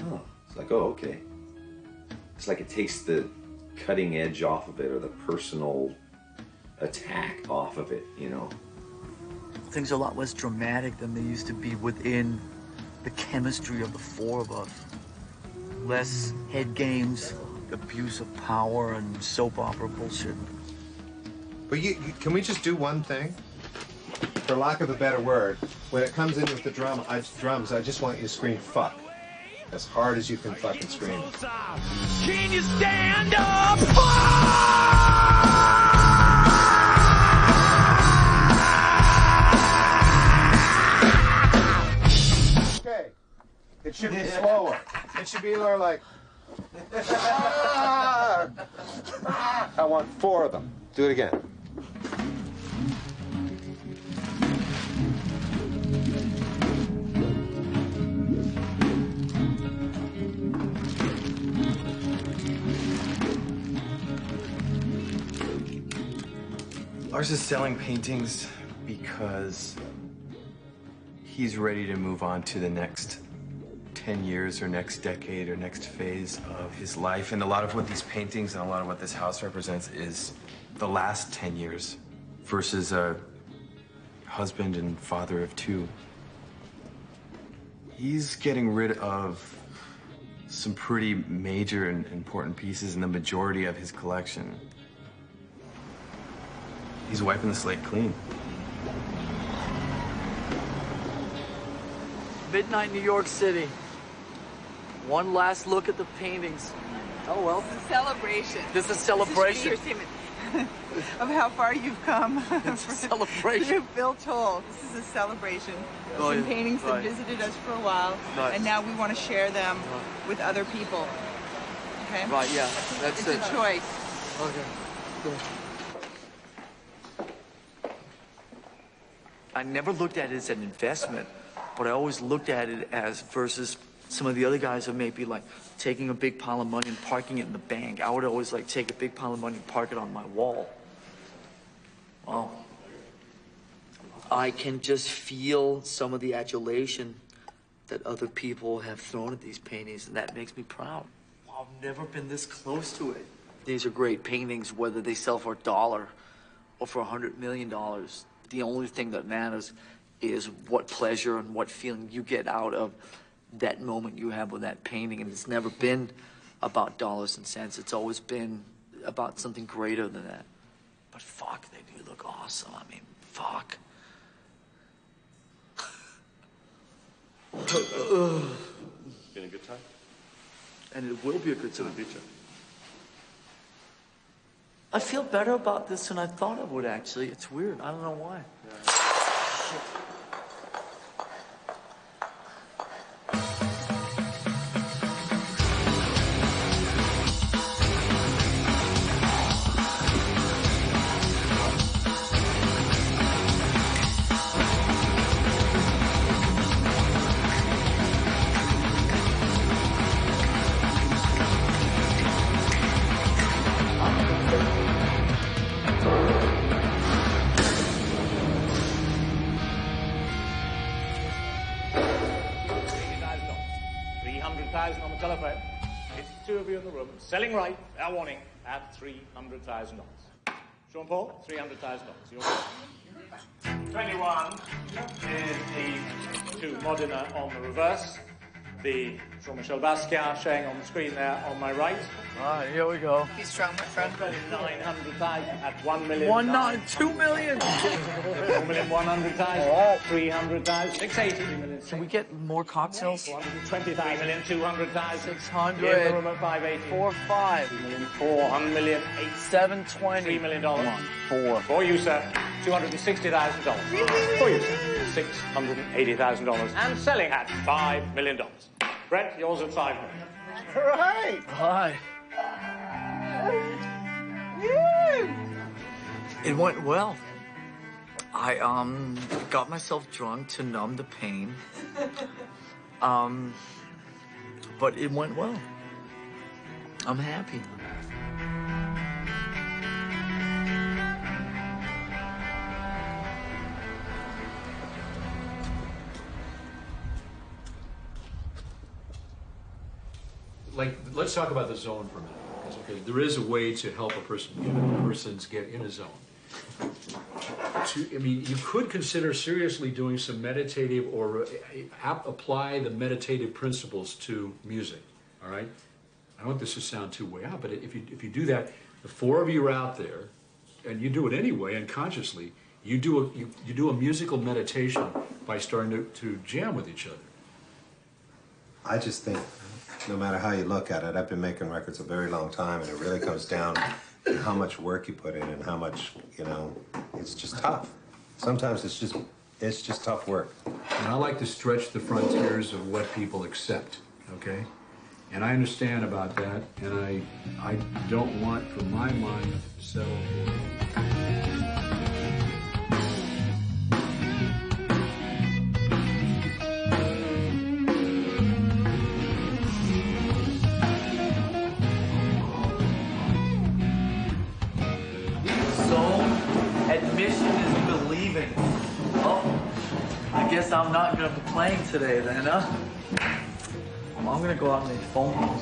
Oh, it's like, oh, okay. It's like it takes the cutting edge off of it, or the personal attack off of it, you know? Things are a lot less dramatic than they used to be within the chemistry of the 4 of us. Less head games, abuse of power, and soap opera bullshit. But can we just do one thing? For lack of a better word, when it comes in with the drums, I just want you to scream fuck. As hard as you can fucking scream. Can you stand up? Okay. It should be slower. It should be more like... I want 4 of them. Do it again. Lars is selling paintings because he's ready to move on to the next 10 years or next decade or next phase of his life. And a lot of what these paintings and a lot of what this house represents is the last 10 years versus a husband and father of 2. He's getting rid of some pretty major and important pieces in the majority of his collection. He's wiping the slate clean. Midnight New York City. One last look at the paintings. Oh, well. This is a celebration. This is a celebration. This is your statement of how far you've come. It's a celebration. Through Bill Toll. This is a celebration. Oh, Some yeah. paintings that Right. visited us for a while, Right. and now we want to share them with other people. Okay? Right, yeah. That's it's it. a choice. Okay. Cool. I never looked at it as an investment, but I always looked at it as versus some of the other guys are maybe like taking a big pile of money and parking it in the bank. I would always like take a big pile of money and park it on my wall. Well, I can just feel some of the adulation that other people have thrown at these paintings, and that makes me proud. I've never been this close to it. These are great paintings, whether they sell for $1 or for $100 million. The only thing that matters is what pleasure and what feeling you get out of that moment you have with that painting. And it's never been about dollars and cents. It's always been about something greater than that. But fuck, they do look awesome. I mean, fuck. Been a good time? And it will be a good time. I feel better about this than I thought I would, actually. It's weird. I don't know why. On the telephone. It's the two of you in the room. Selling right, fair warning, at $300,000. Sean Paul, $300,000. Your call. 21 is the two Modena on the reverse. The Jean-Michel Basquiat showing on the screen there on my right. All right, here we go. Be strong, my friend. 900,000 at 1 million. 2 million. 1,100,000. 300,000. 680. Can we get more cocktails? 420,000. 200,000. 600. In the room at 580. 4-5. 400 million. 720. $3 million. Come on, 4. For you, sir, $260,000. For you, sir, $680,000. And selling at $5 million. Brett, yours at $5 million. All right. Hi. It went well. I got myself drunk to numb the pain. But it went well. I'm happy. Like, let's talk about the zone for a minute. Okay, there is a way to help persons get in a zone. I mean, you could consider seriously doing some meditative or apply the meditative principles to music. All right. I don't want this to sound too way out, but if you do that, the four of you are out there, and you do it anyway, unconsciously. You do a musical meditation by starting to jam with each other. I just think, no matter how you look at it, I've been making records a very long time, and it really comes down to how much work you put in and how much, it's just tough. Sometimes it's just tough work. And I like to stretch the frontiers of what people accept, okay? And I understand about that, and I don't want, from my mind, to settle for... Admission is believing. Oh, I guess I'm not going to be playing today then, huh? Well, I'm going to go out and make phone calls.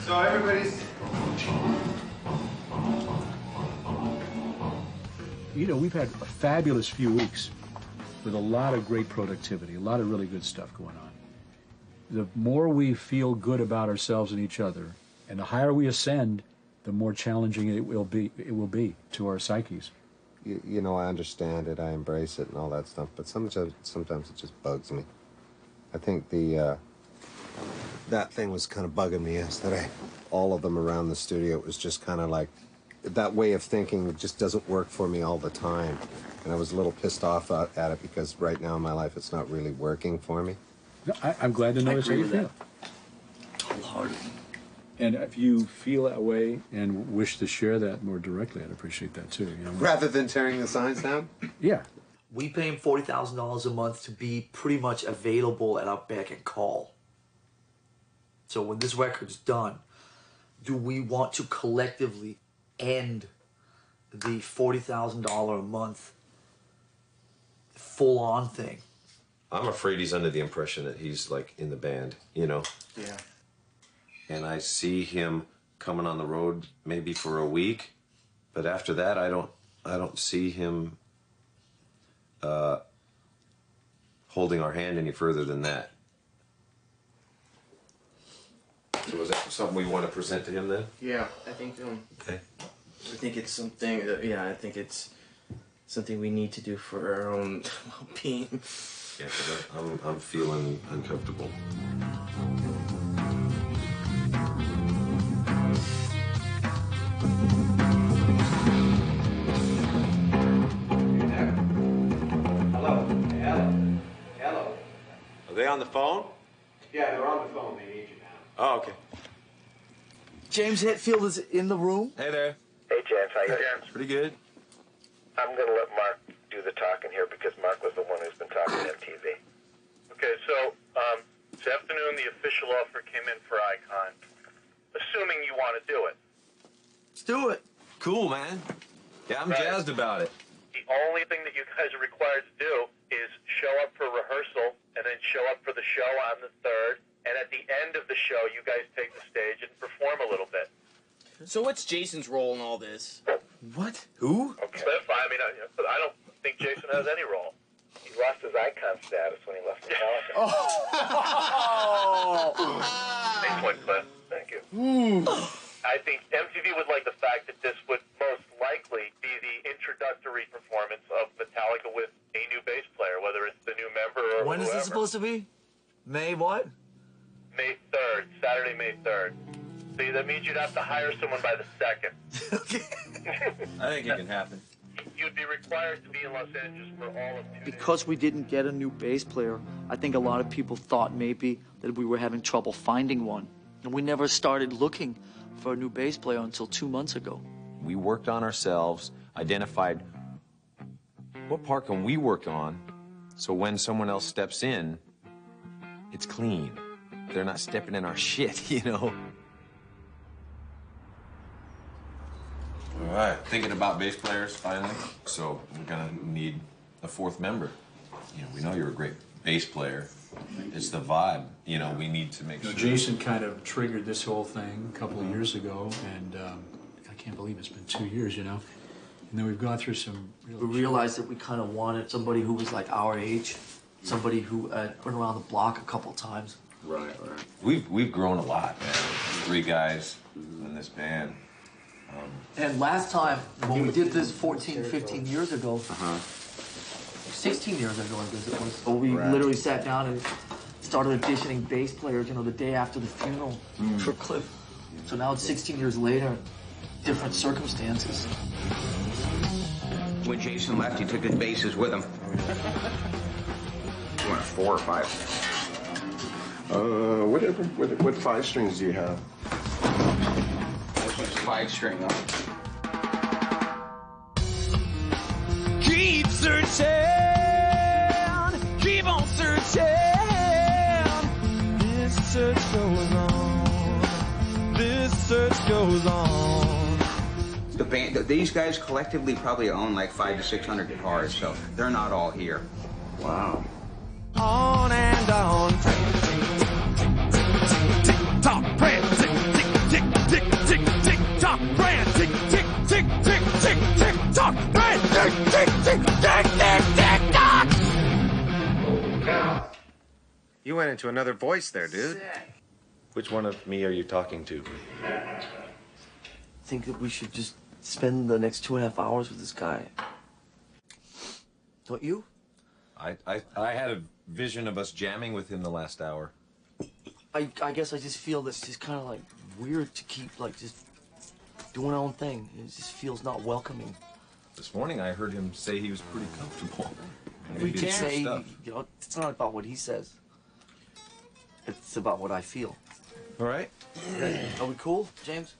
So everybody's... We've had a fabulous few weeks with a lot of great productivity, a lot of really good stuff going on. The more we feel good about ourselves and each other, and the higher we ascend, the more challenging it will be to our psyches. I understand it, I embrace it and all that stuff, but sometimes it just bugs me. I think the That thing was kind of bugging me yesterday. All of them around the studio, it was just kind of like, that way of thinking just doesn't work for me all the time. And I was a little pissed off at it because right now in my life it's not really working for me. No, I'm glad to know that's how you feel. Wholeheartedly. And if you feel that way and wish to share that more directly, I'd appreciate that too. You know? Rather than tearing the signs down? Yeah. We pay him $40,000 a month to be pretty much available at our beck and call. So when this record's done, do we want to collectively end the $40,000 a month full-on thing? I'm afraid he's under the impression that he's like in the band, you know? Yeah. And I see him coming on the road maybe for a week, but after that I don't see him holding our hand any further than that. So is that something we want to present to him then? Yeah, I think. Okay. I think it's something that. Yeah, I think it's something we need to do for our own well-being. Yeah, 'cause I'm feeling uncomfortable. Hello. Are they on the phone? Yeah, they're on the phone. They need you now. Oh, okay. James Hetfield is in the room. Hey there. Hey, James, how you doing? Pretty good. I'm going to let Mark do the talking here because Mark was the one who's been talking to MTV. Okay, so this afternoon the official offer came in for Icon. Assuming you want to do it. Let's do it. Cool, man. Yeah, I'm jazzed about it. The only thing that you guys are required to do is show up for rehearsal and then show up for the show on the 3rd. And at the end of the show, you guys take the stage and perform a little bit. So what's Jason's role in all this? What? Who? Okay. Cliff, I mean, I don't think Jason has any role. He lost his icon status when he left Metallica. Nice one, Cliff. Thank you. I think MTV would like the fact that this would most likely be the introductory performance of Metallica with a new bass player, whether it's the new member or When is whoever. this supposed to be? May what? May 3rd, Saturday, May 3rd. See, that means you'd have to hire someone by the 2nd. I think it can happen. You'd be required to be in Los Angeles for all of 2 days. Because we didn't get a new bass player, I think a lot of people thought maybe that we were having trouble finding one. And we never started looking for a new bass player until 2 months ago. We worked on ourselves, identified what part can we work on, so when someone else steps in, it's clean. They're not stepping in our shit, you know? All right, thinking about bass players finally. So we're gonna need a 4th member. You know, we know you're a great bass player. It's the vibe, you know, we need to make sure. Jason kind of triggered this whole thing a couple of years ago, and I can't believe it's been 2 years, you know? And then we've gone through some We realized that we kind of wanted somebody who was like our age, somebody who went around the block a couple times. Right. We've grown a lot, man. 3 guys in this band. And last time, when we did this 14, 15 years ago, 16 years ago, I guess it was, we literally sat down and started auditioning bass players, you know, the day after the funeral for Cliff. So now it's 16 years later, different circumstances. When Jason left, he took his basses with him. You want 4 or 5? What 5 strings do you have? This one's 5-string, though. Keep searching, keep on searching. This search goes on, this search goes on. The band, these guys collectively probably own like 500 to 600 guitars, so they're not all here. Wow. On and on. Tick tock, brand, tick tick tick tick tick tick tock, brand, tick tick tick tick tick tick tock, brand, tick tick tick tick tick tick tock. You went into another voice there, dude. Which one of me are you talking to? I think that we should just spend the next 2.5 hours with this guy. Don't you? I had a vision of us jamming with him the last hour. I guess I just feel this just kind of like weird to keep like just doing our own thing. It just feels not welcoming. This morning I heard him say he was pretty comfortable. We can say, you know, it's not about what he says. It's about what I feel. All right. Are we cool, James?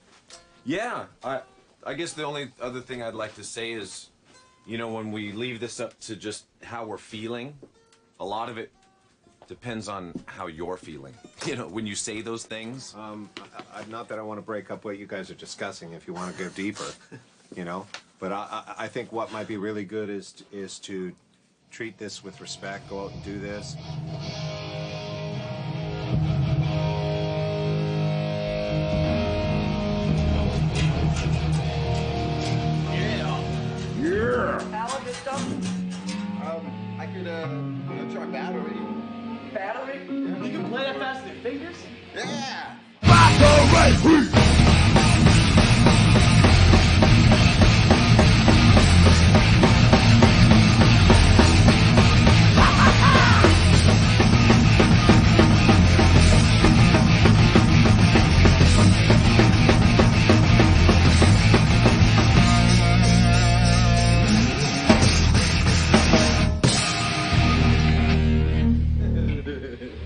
Yeah. I guess the only other thing I'd like to say is, you know, when we leave this up to just how we're feeling, a lot of it depends on how you're feeling. You know, when you say those things. Not that I want to break up what you guys are discussing if you want to go deeper, you know. But I think what might be really good is to treat this with respect, go out and do this. Yeah. Alan, this stuff? I could try battery. Battery? Yeah. You can play that fast with your fingers? Yeah.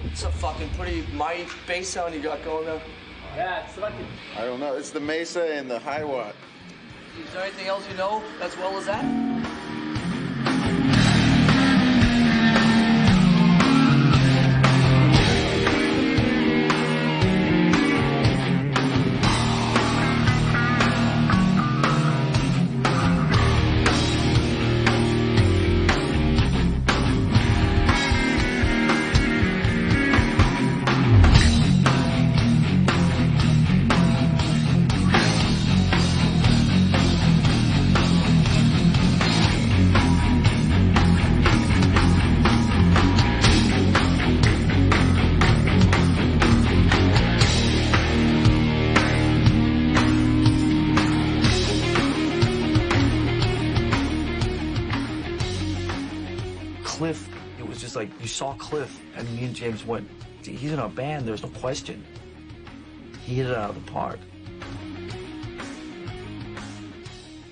It's a fucking pretty mighty bass sound you got going there. Yeah, it's fucking... I don't know. It's the Mesa and the high watt. Is there anything else you know as well as that? Cliff, it was just like, you saw Cliff, and me and James went, he's in our band, there's no question. He hit it out of the park.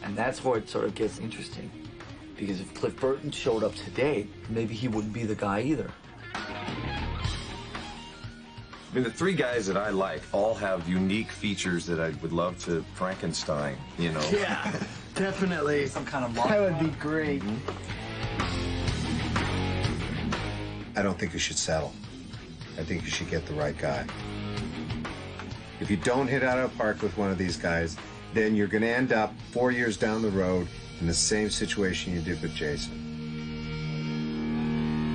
And that's where it sort of gets interesting. Because if Cliff Burton showed up today, maybe he wouldn't be the guy either. I mean, the three guys that I like all have unique features that I would love to Frankenstein, you know? Yeah, definitely. Some kind of That would be great. I don't think you should settle. I think you should get the right guy. If you don't hit out of the park with one of these guys, then you're going to end up 4 years down the road in the same situation you did with Jason.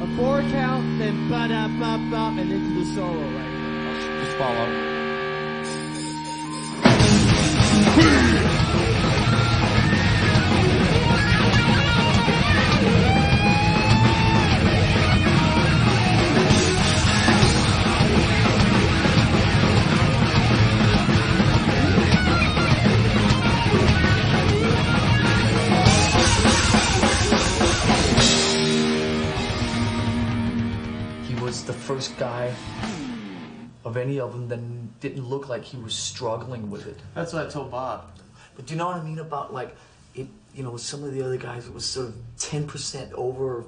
A 4 count, then ba-da-ba-ba, and into the solo right here. Just follow. The first guy of any of them that didn't look like he was struggling with it. That's what I told Bob. But do you know what I mean about like it? You know, some of the other guys, it was sort of 10% over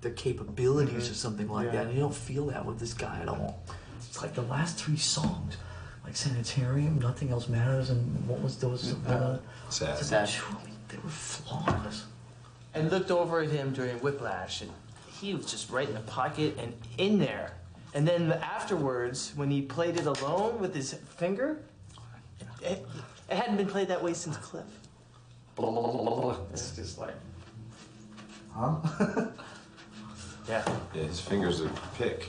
their capabilities or something like that. And you don't feel that with this guy at all. It's like the last 3 songs, like Sanitarium, Nothing Else Matters, and what was those? Sad. They were flawless. And looked over at him during Whiplash, and he was just right in the pocket and in there. And then afterwards, when he played it alone with his finger, it hadn't been played that way since Cliff. It's just like, huh? Yeah. Yeah, his fingers are pick,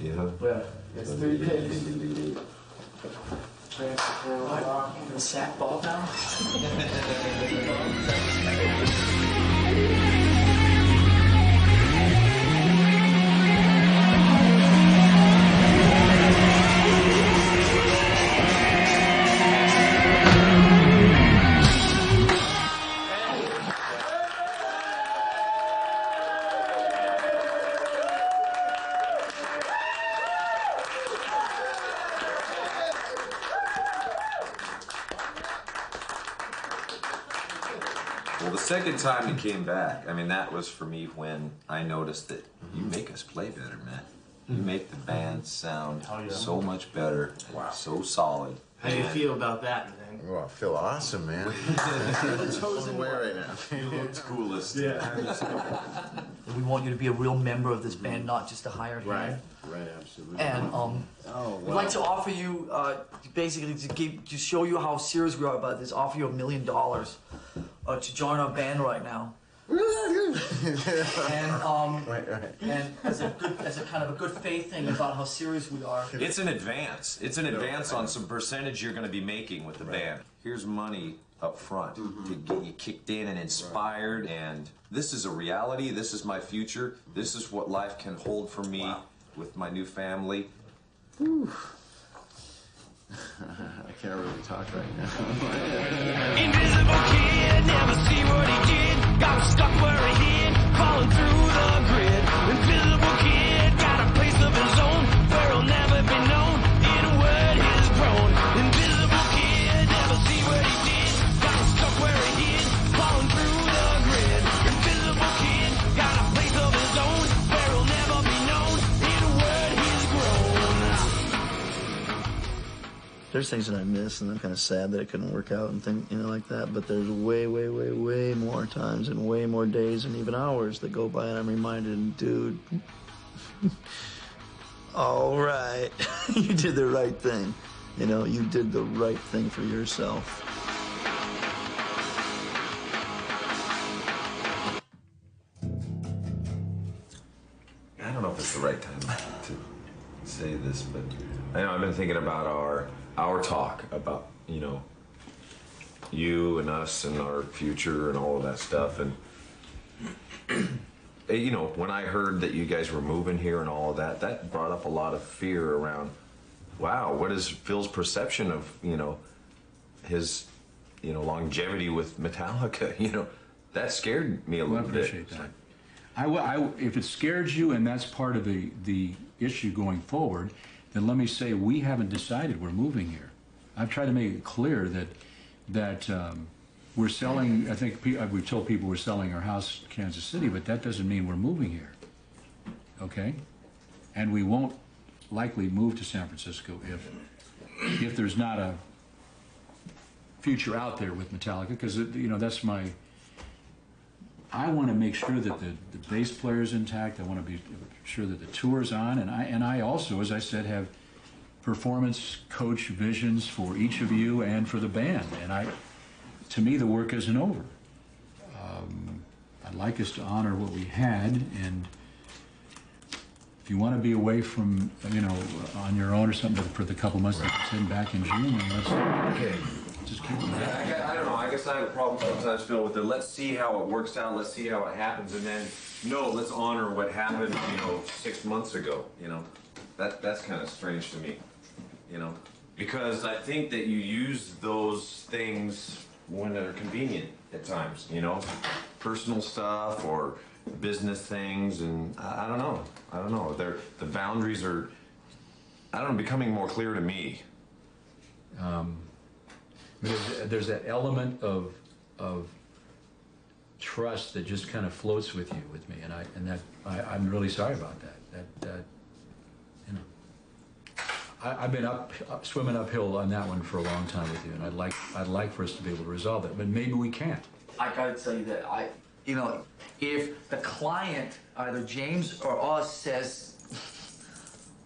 you know? Yeah, it's 3 days. What? The sack ball now? second time he came back, I mean, that was for me when I noticed that you make us play better, man. You make the band sound so much better, so solid. How do you feel about that, man? Oh, I feel awesome, man. You're the chosen one right now. You look coolest. Yeah. We want you to be a real member of this band, not just a hired hand. Right, absolutely. And we'd like to offer you, basically, to show you how serious we are about this, offer you $1 million to join our band right now. And as a kind of a good faith thing about how serious we are. It's an advance. It's an advance on some percentage you're going to be making with the band. Here's money up front to get you kicked in and inspired, and this is a reality. This is my future. This is what life can hold for me with my new family. Whew. I can't really talk right now. Invisible kid, never see what he did. Got stuck where he hid, falling through the grid. Invisible kid, got a place of his own, where he'll never be known. In a word, he's grown. Invisible kid, never see what he did. Got stuck where he hid, falling through the grid. Invisible kid, got a place of his own, where he'll never be known. In a word, he's grown. There's things that I miss, and I'm kind of sad that it couldn't work out and things, like that. But there's way, way, way, way more times and way more days and even hours that go by, and I'm reminded, dude, all right, you did the right thing. You did the right thing for yourself. I don't know if it's the right time to say this, but I know I've been thinking about our talk about, you and us and our future and all of that stuff. And, when I heard that you guys were moving here and all of that, that brought up a lot of fear around, wow, what is Phil's perception of, his, longevity with Metallica? That scared me a little bit. I appreciate that. If it scares you and that's part of the issue going forward, then let me say we haven't decided we're moving here. I've tried to make it clear that we're selling. I think we've told people we're selling our house in Kansas City, but that doesn't mean we're moving here. Okay, and we won't likely move to San Francisco if there's not a future out there with Metallica, because that's my. I want to make sure that the bass player is intact. I want to be sure that the tour's on, and I also, as I said, have performance coach visions for each of you and for the band. And to me, the work isn't over. I'd like us to honor what we had, and if you want to be away from, on your own or something for the couple months that you're sitting back in June, then let's just keep it. I don't know. I guess I have a problem sometimes, Phil, with let's see how it works out, let's see how it happens, and then, no, let's honor what happened, 6 months ago, That's kind of strange to me, because I think that you use those things when they're convenient at times, personal stuff or business things, and I don't know. The boundaries are, becoming more clear to me. There's that element of trust that just kind of floats with me, and I'm really sorry about that. I've been swimming uphill on that one for a long time with you, and I'd like for us to be able to resolve that, but maybe we can't. I gotta tell you that if the client, either James or us, says,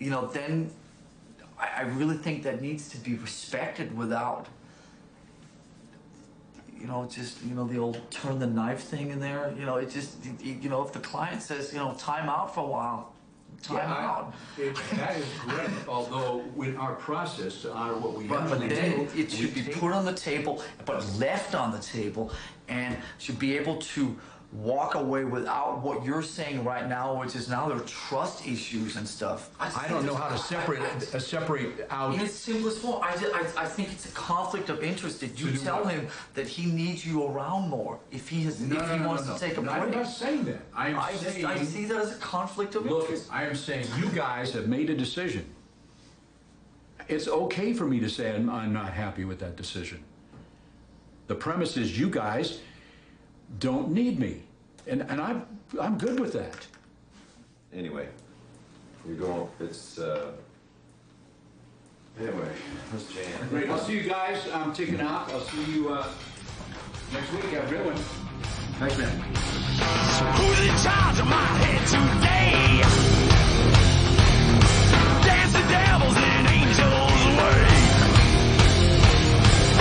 then I really think that needs to be respected without, the old turn the knife thing in there. If the client says, time out for a while, time out. That is great, although with our process to honor what we have But to then do, it should be put on the table, but left on the table, and should be able to walk away without what you're saying right now, which is now there are trust issues and stuff. I don't know how to separate out. In its simplest form, I think it's a conflict of interest. Did you tell him that he needs you around more if he wants to take a break? I'm not saying that. I see that as a conflict of interest. I am saying you guys have made a decision. It's okay for me to say I'm not happy with that decision. The premise is you guys don't need me. And I'm good with that. Anyway, we're going, it's, anyway, let's jam. Great, I'll see you guys. I'm taking out. I'll see you next week. Have a good one. Thanks, man. Who's in charge of my head today? Dancing devils in angels' way.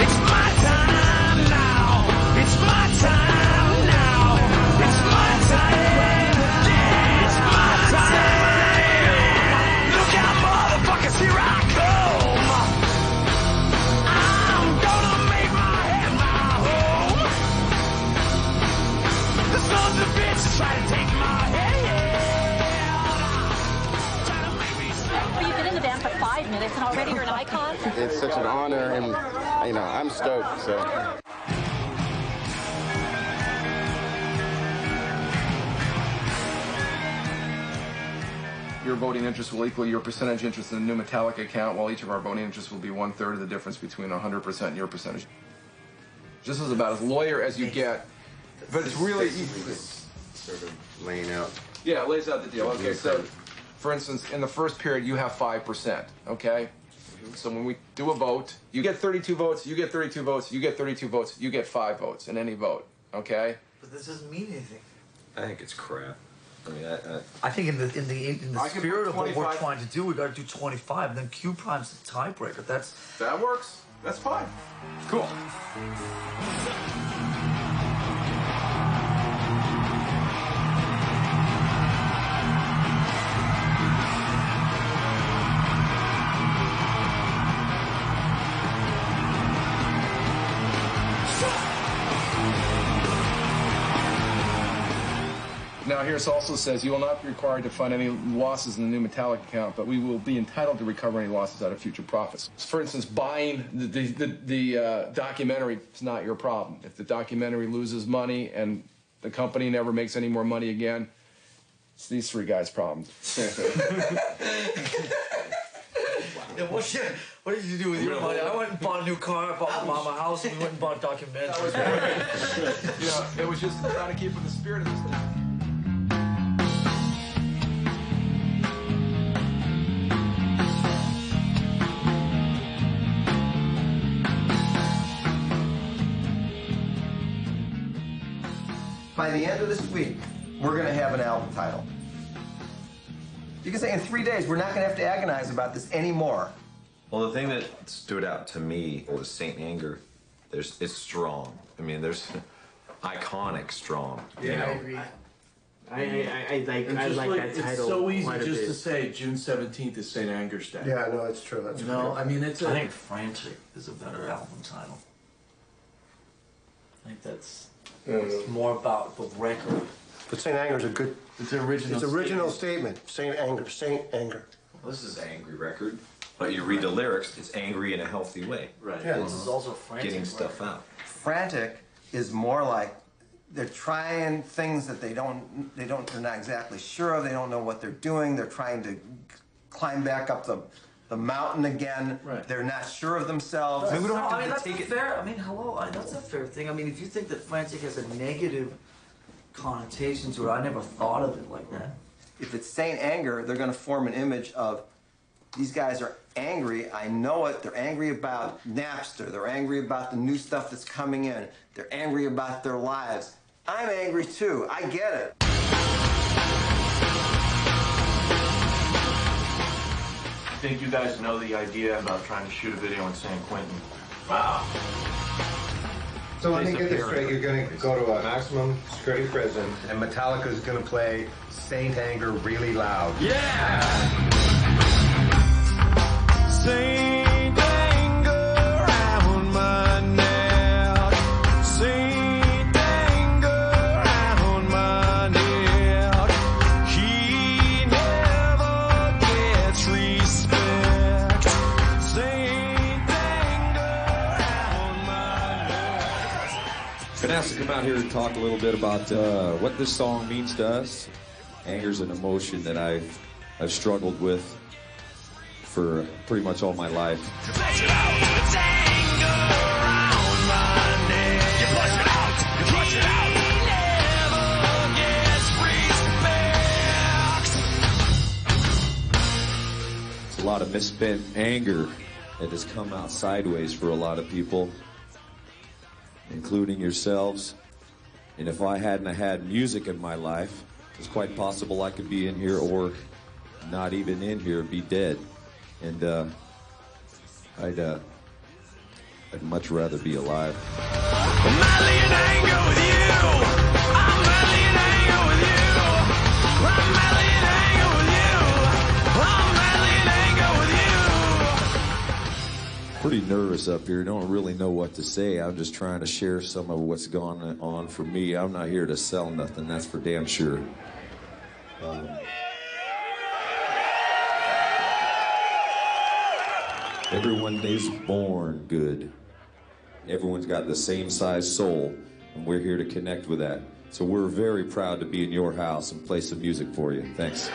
It's my time now. It's my time now. It's my time. Yeah, it's my time. Look out, motherfuckers, here I come. I'm gonna make my head my home. The sons of bitches try to take my Well, you've been in the band for 5 minutes and already you're an icon? It's such an honor, and you know, I'm stoked. So. Your voting interest will equal your percentage interest in the new Metallica account, while each of our voting interests will be 1/3 of the difference between 100% and your percentage. This is about as lawyer as you get, but it's really sort of laying out. Yeah, it lays out the deal. Okay, so for instance, in the first period, you have 5%. Okay, so when we do a vote, you get 32 votes, you get 32 votes, you get 32 votes, you get 5 votes in any vote. Okay. But this doesn't mean anything. I think it's crap. I mean, I think in the spirit of what we're trying to do, we got to do 25, and then Q prime's the tiebreaker. That works. That's fine. Cool. Now, here it also says you will not be required to fund any losses in the new Metallica account, but we will be entitled to recover any losses out of future profits. For instance, buying the documentary is not your problem. If the documentary loses money and the company never makes any more money again, it's these three guys' problems. Yeah, what did you do with your money? I went and bought a new car, I bought my mama a house, and we went and bought a documentary. That was great. You know, it was just trying to keep with the spirit of this thing. By the end of this week, we're going to have an album title. You can say in 3 days, we're not going to have to agonize about this anymore. Well, the thing that stood out to me was Saint Anger. It's strong. I mean, there's iconic strong. Yeah, you know? I agree. I like that title. It's so easy quite a just bit. to say June 17th is St. Anger's Day. Yeah, no, it's true. That's No, I mean, it's I think Frantic is a better album title. I think that's it's more about the record. But St. Anger's a good. It's an original. It's original statement. Saint Anger. Saint Anger. Well, this is an angry record, but you read the lyrics, it's angry in a healthy way. Right. Yeah. This is also Frantic. Getting stuff out. Frantic is more like they're trying things that they're not exactly sure of. They don't know what they're doing. They're trying to climb back up the mountain again. Right. They're not sure of themselves. I mean, we don't No, have I to mean, that's take it. fair. I mean, hello, that's a fair thing. I mean, if you think that Frantic has a negative connotation to it, I never thought of it like that. If it's Saint Anger, they're going to form an image of these guys are angry. I know it. They're angry about Napster. They're angry about the new stuff that's coming in. They're angry about their lives. I'm angry too. I get it. I think you guys know the idea about trying to shoot a video in San Quentin. Wow. So let me get this straight. You're going to go to a maximum security prison, and Metallica's going to play Saint Anger really loud. Yeah! Saint Anger round my neck. Saint Anger round my neck. He never gets respect. Saint Anger round my neck. Been asked to come out here and talk a little bit about what this song means to us. Anger's an emotion that I've struggled with for pretty much all my life. Push it out, it's anger around my neck. You push it out, you push it out. lot of misspent anger that has come out sideways for a lot of people, including yourselves. And if I hadn't had music in my life, it's quite possible I could be in here or not even in here, be dead. And I'd much rather be alive. I'm madly in anger with you. I'm madly in anger with you. I'm madly in anger with you. I'm madly in anger with you. Pretty nervous up here. Don't really know what to say. I'm just trying to share some of what's gone on for me. I'm not here to sell nothing, that's for damn sure. Everyone is born good. Everyone's got the same size soul, and we're here to connect with that. So we're very proud to be in your house and play some music for you. Thanks.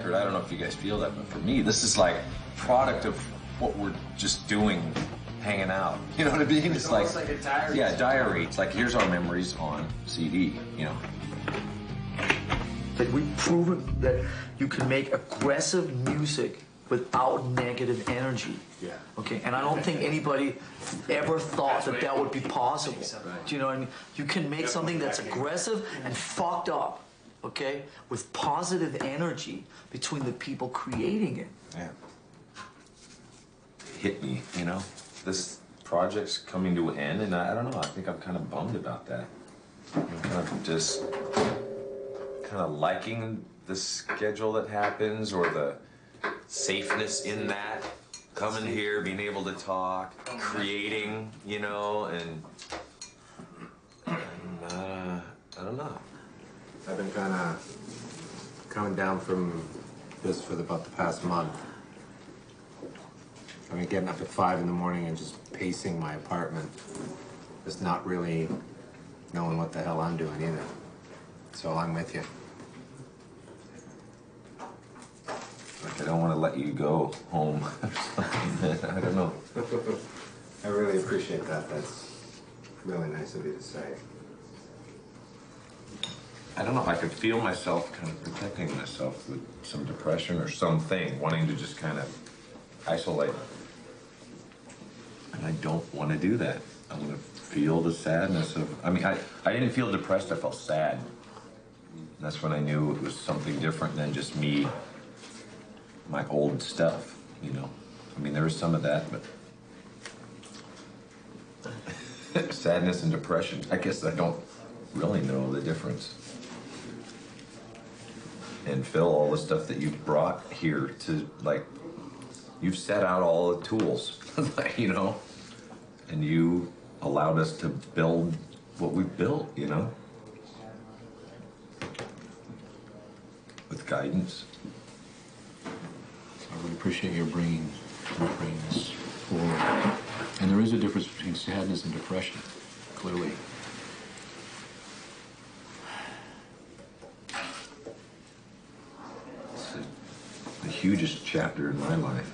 I don't know if you guys feel that, but for me, this is like a product of what we're just doing, hanging out. You know what I mean? It's almost like a diary. Yeah, diary. It's like, here's our memories on CD, you know. Like, we've proven that you can make aggressive music without negative energy. Yeah. Okay, and I don't think anybody ever thought that would be possible. Do you know what I mean? You can make something that's aggressive and fucked up, okay, with positive energy between the people creating it. Yeah. Hit me, you know? This project's coming to an end, and I don't know, I think I'm kind of bummed about that. I'm kind of just liking the schedule that happens, or the safeness in that. Coming here, being able to talk, creating, you know, and I don't know. I've been kind of coming down from this for about the past month. I mean, getting up at 5 in the morning and just pacing my apartment. Just not really knowing what the hell I'm doing either. So I'm with you. Like, I don't want to let you go home or something. I don't know. I really appreciate that. That's really nice of you to say. I don't know if I could feel myself kind of protecting myself with some depression or something, wanting to just kind of isolate. And I don't want to do that. I want to feel the sadness of, I mean, I didn't feel depressed, I felt sad. And that's when I knew it was something different than just me, my old stuff, you know. I mean, there was some of that, but sadness and depression, I guess I don't really know the difference. And Phil, all the stuff that you've brought here to, like, you've set out all the tools, you know, and you allowed us to build what we built, you know, with guidance. I really appreciate your bringing this forward. And there is a difference between sadness and depression, clearly. The hugest chapter in my life.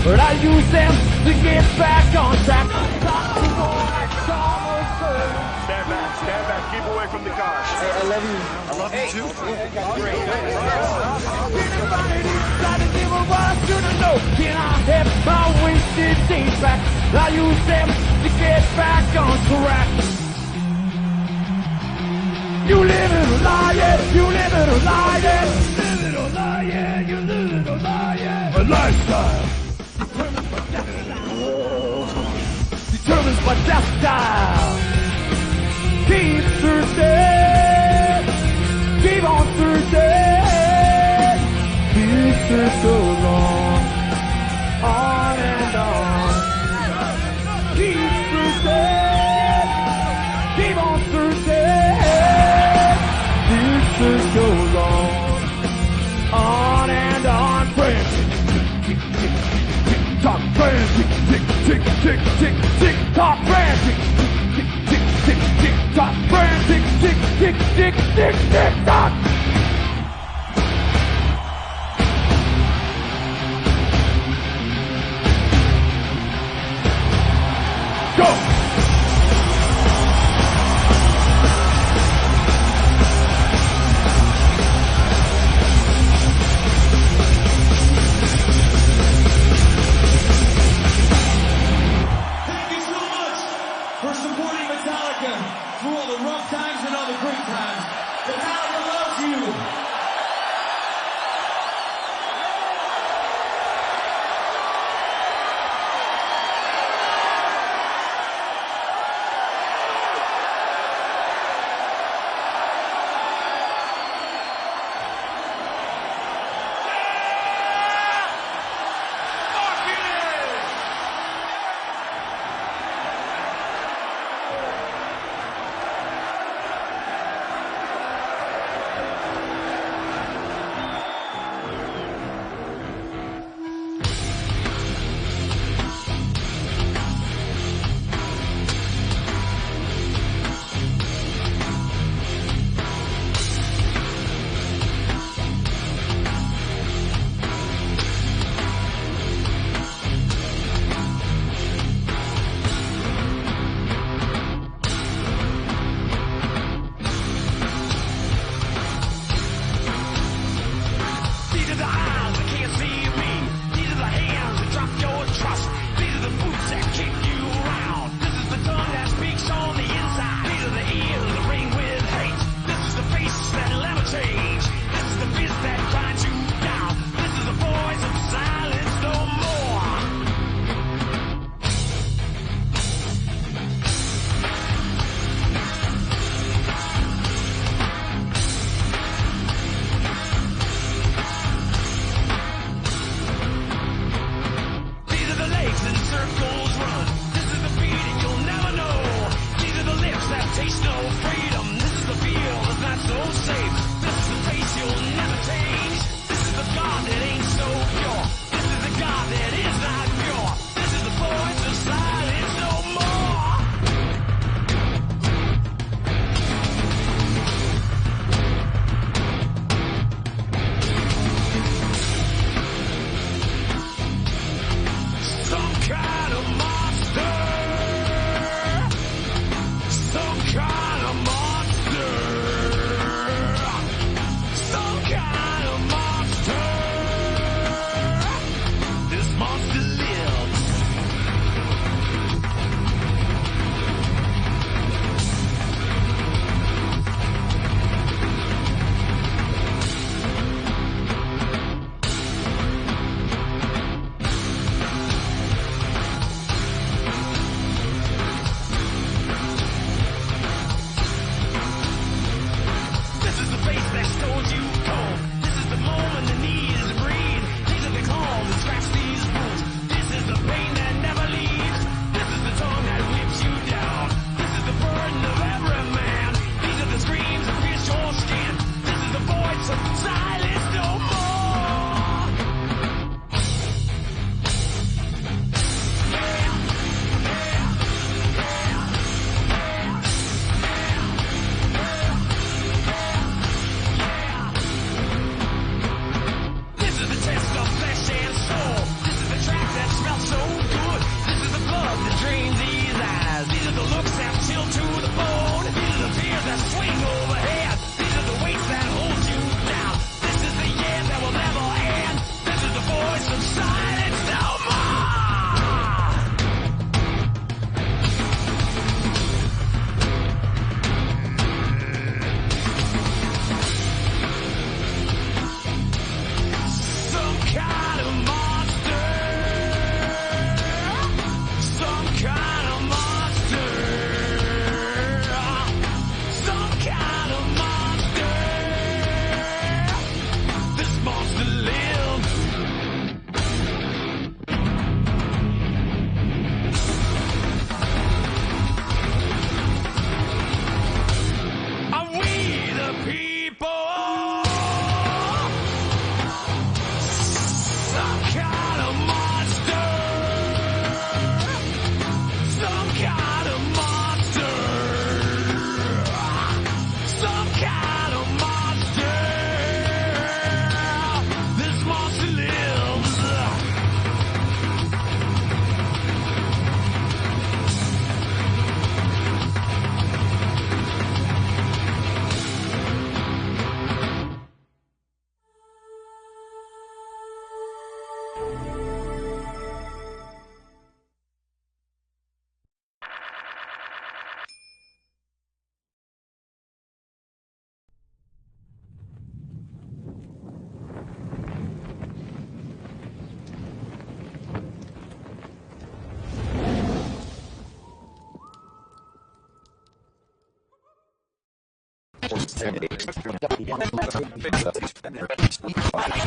but I use them to get back on track. Stand back, keep away from the car. Hey, I love you. I love you too. Can I have my wasted days back? I use them to get back on track. You live in a lie, yeah. You live in a lie, yeah. You live in a lie, yeah. You live in a lie, yeah. A lifestyle determines my lifestyle. Keep searching, keep on searching. This is so long, on and on. Keep searching, keep on searching. This is so long, on and on. Friends, tick, tick, tick, tick, tock. Friends, tick, tick, tick, tick, tick, tick, tock. Friends, tick, tick, tick, tick, tick, tock. Friends, tick, tick, tick, tick, tick, tick, tock. Go! Thank you so much for supporting Metallica through all the rough times and all the great times. Metallica loves you.